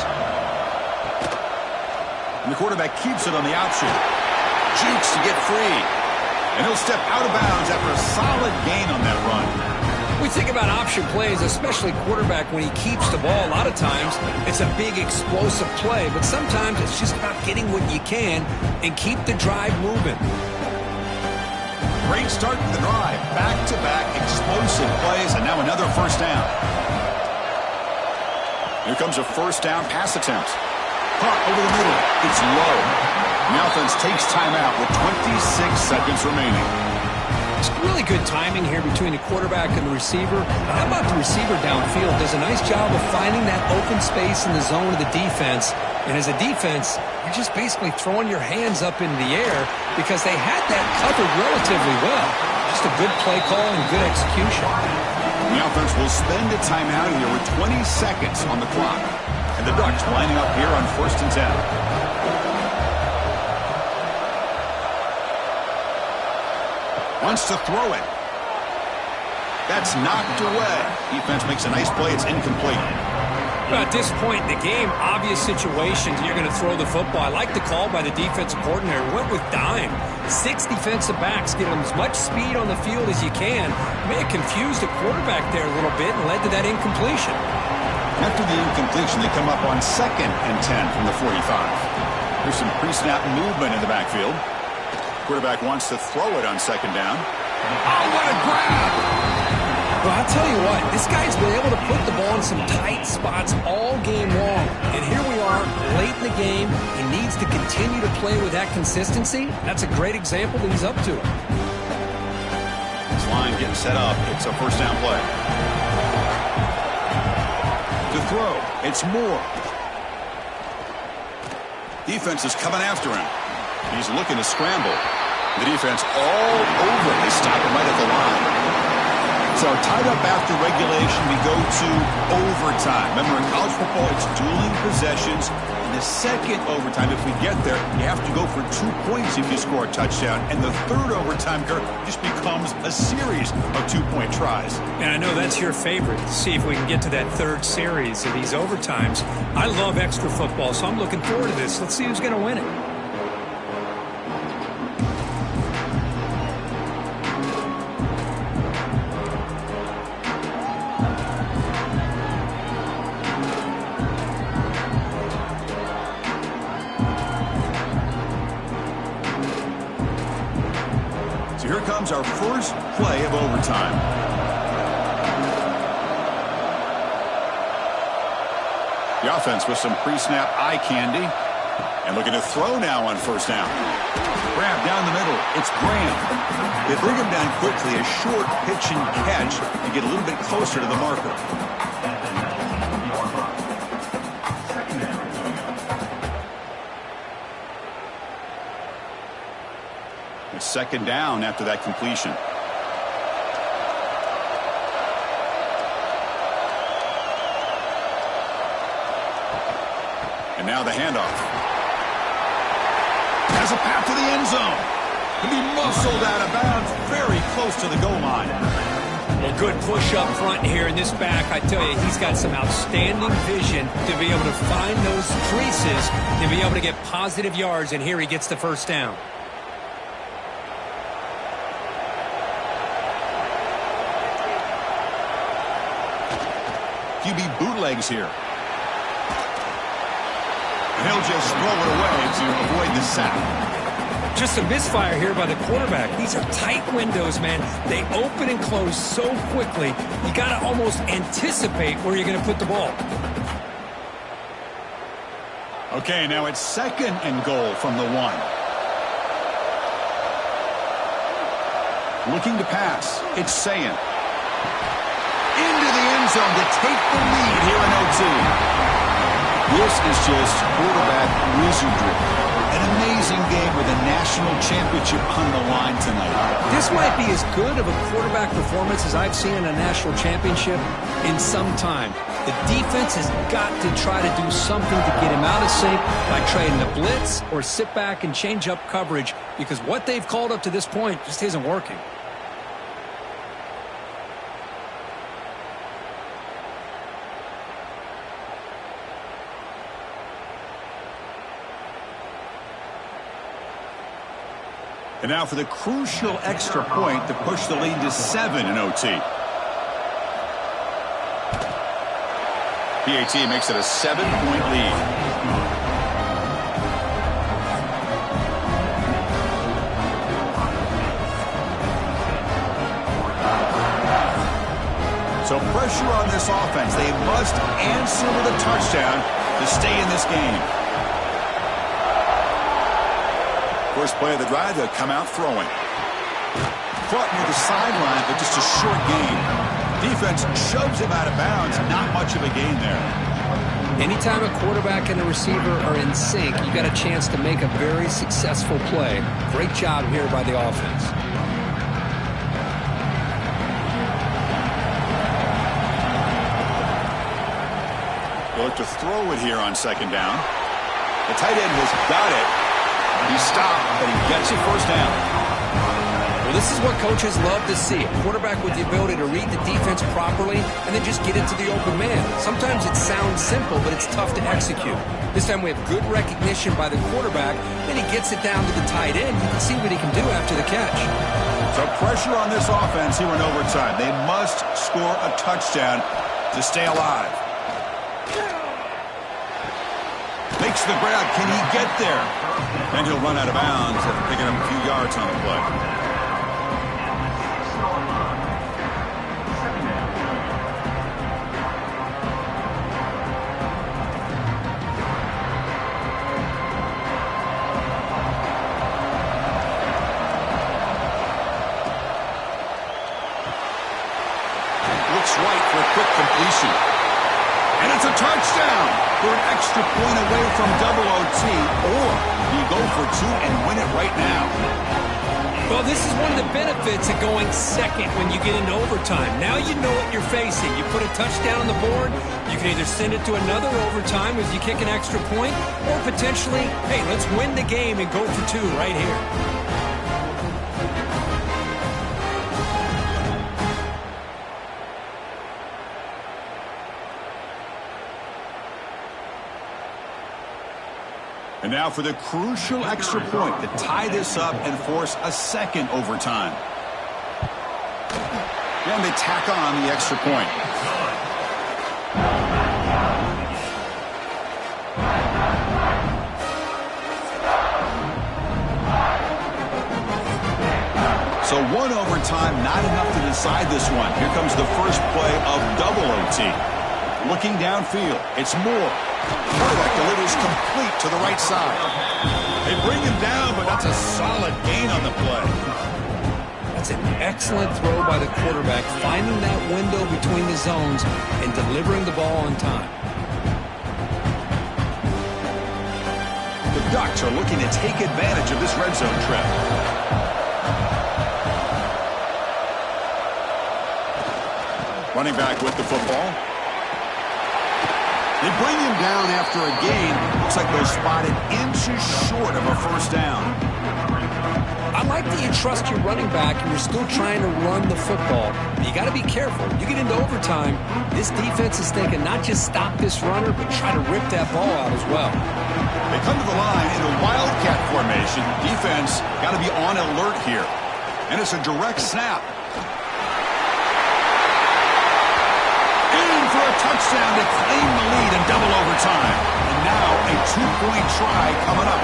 And the quarterback keeps it on the option. Jukes to get free. And he'll step out of bounds after a solid gain on that run. We think about option plays, especially quarterback when he keeps the ball. A lot of times, it's a big explosive play, but sometimes it's just about getting what you can and keep the drive moving. Great start to the drive. Back-to-back explosive plays, and now another first down. Here comes a first down pass attempt. Caught over the middle. It's low. The offense takes timeout with 26 seconds remaining. It's really good timing here between the quarterback and the receiver. But how about the receiver downfield? Does a nice job of finding that open space in the zone of the defense. And as a defense, you're just basically throwing your hands up in the air because they had that covered relatively well. Just a good play call and good execution. The offense will spend a timeout here with 20 seconds on the clock. And the Ducks lining up here on 1st and 10. Wants to throw it. That's knocked away. Defense makes a nice play. It's incomplete. At this point in the game, obvious situations, you're going to throw the football. I like the call by the defensive coordinator. Went with dime. 6 defensive backs. Give them as much speed on the field as you can. May have confused the quarterback there a little bit and led to that incompletion. After the incompletion, they come up on 2nd and 10 from the 45. There's some pre-snap movement in the backfield. Quarterback wants to throw it on 2nd down. Oh, what a grab! Well, I'll tell you what, this guy's been able to put the ball in some tight spots all game long. And here we are, late in the game. He needs to continue to play with that consistency. That's a great example that he's up to it. This line getting set up. It's a first down play. To throw, it's Moore. Defense is coming after him. He's looking to scramble. The defense all over. They stop him right at the line. So tied up after regulation, we go to overtime. Remember, in college football, it's dueling possessions. In the second overtime, if we get there, you have to go for 2 points if you score a touchdown. And the third overtime, Kirk, just becomes a series of 2-point tries. And I know that's your favorite, to see if we can get to that third series of these overtimes. I love extra football, so I'm looking forward to this. Let's see who's going to win it. comes our first play of overtime. The offense with some pre-snap eye candy. And looking to throw now on first down. Grab down the middle. It's Graham. They bring him down quickly. A short pitch and catch and get a little bit closer to the marker. It's second down after that completion. And now the handoff. Has a path to the end zone. To be muscled out of bounds very close to the goal line. Well, good push up front here in this back. I tell you, he's got some outstanding vision to be able to find those creases and be able to get positive yards, and here he gets the first down. QB bootlegs here. And he'll just throw it away to avoid the sack. Just a misfire here by the quarterback. These are tight windows, man. They open and close so quickly, you got to almost anticipate where you're going to put the ball. Okay, now it's second and goal from the 1. Looking to pass. It's Sayin. Into the end zone to take the lead here in OT. This is just quarterback wizardry. An amazing game with a national championship on the line tonight. This might be as good of a quarterback performance as I've seen in a national championship in some time. The defense has got to try to do something to get him out of sync by trying to blitz or sit back and change up coverage, because what they've called up to this point just isn't working. And now for the crucial extra point to push the lead to 7 in OT. PAT makes it a 7-point lead. So pressure on this offense. They must answer with a touchdown to stay in this game. First play of the drive, they'll come out throwing. Caught near the sideline, but just a short gain. Defense shoves him out of bounds. Not much of a gain there. Anytime a quarterback and a receiver are in sync, you got a chance to make a very successful play. Great job here by the offense. They'll look to throw it here on second down. The tight end has got it. He stopped, but he gets a first down. Well, this is what coaches love to see. A quarterback with the ability to read the defense properly and then just get into the open man. Sometimes it sounds simple, but it's tough to execute. This time we have good recognition by the quarterback, and he gets it down to the tight end. You can see what he can do after the catch. So pressure on this offense here in overtime. They must score a touchdown to stay alive. Makes the grab. Can he get there? And he'll run out of bounds after picking up a few yards on the play. Looks right for a quick completion. And it's a touchdown for an extra point away from double OT, or you go for 2 and win it right now. Well, this is one of the benefits of going second when you get into overtime. Now you know what you're facing. You put a touchdown on the board, you can either send it to another overtime if you kick an extra point, or potentially, hey, let's win the game and go for 2 right here. And now for the crucial extra point to tie this up and force a second overtime. And they tack on the extra point. So 1-0 time, not enough to decide this one. Here comes the first play of double OT. Looking downfield, it's Moore. Quarterback delivers complete to the right side. They bring him down, but that's a solid gain on the play. That's an excellent throw by the quarterback, finding that window between the zones and delivering the ball on time. The Ducks are looking to take advantage of this red zone trip. Running back with the football. They bring him down after a gain. Looks like they're spotted inches short of a first down. I like that you trust your running back and you're still trying to run the football. But you got to be careful. You get into overtime, this defense is thinking not just stop this runner, but try to rip that ball out as well. They come to the line in a wildcat formation. Defense got to be on alert here. And it's a direct snap. For a touchdown to claim the lead in double overtime. And now a two-point try coming up.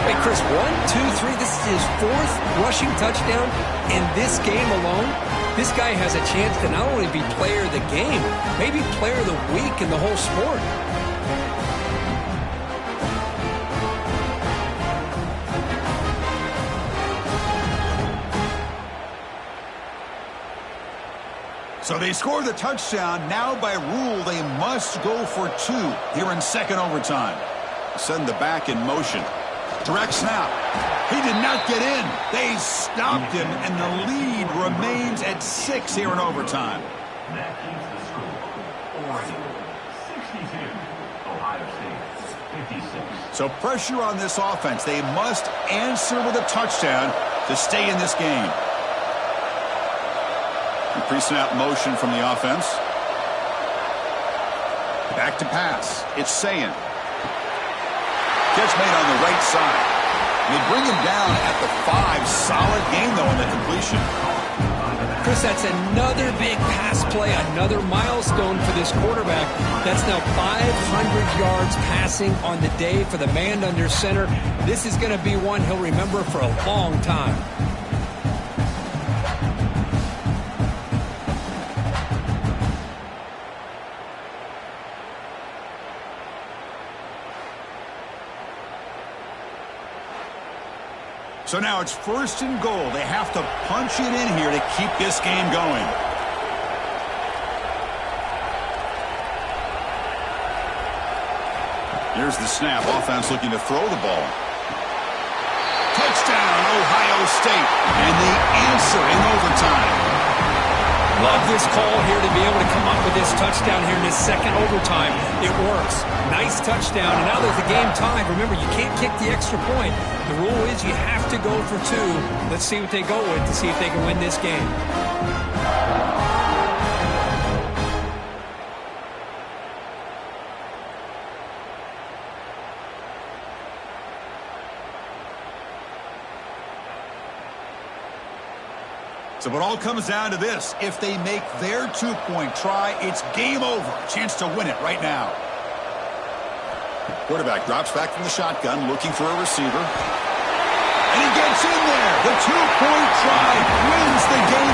Hey, Chris, 1, 2, 3. This is his fourth rushing touchdown in this game alone. This guy has a chance to not only be player of the game, maybe player of the week in the whole sport. So they score the touchdown. Now by rule, they must go for two here in second overtime. Send the back in motion. Direct snap. He did not get in. They stopped him, and the lead remains at 6 here in overtime. That keeps the score. Oregon 62, Ohio State 56. So pressure on this offense. They must answer with a touchdown to stay in this game. Pre-snap motion from the offense. Back to pass. It's Sayin. Catch made on the right side. They bring him down at the 5. Solid gain, though, in the completion. Chris, that's another big pass play, another milestone for this quarterback. That's now 500 yards passing on the day for the man under center. This is going to be one he'll remember for a long time. So now it's first and goal. They have to punch it in here to keep this game going. Here's the snap. Offense looking to throw the ball. Touchdown, Ohio State. And the answer in overtime. Love this call here to be able to come up with this touchdown here in this second overtime. It works. Nice touchdown. And now there's the game tied. Remember, you can't kick the extra point. The rule is you have to go for 2. Let's see what they go with to see if they can win this game. So it all comes down to this. If they make their two-point try, it's game over. Chance to win it right now. Quarterback drops back from the shotgun, looking for a receiver. And he gets in there. The two-point try wins the game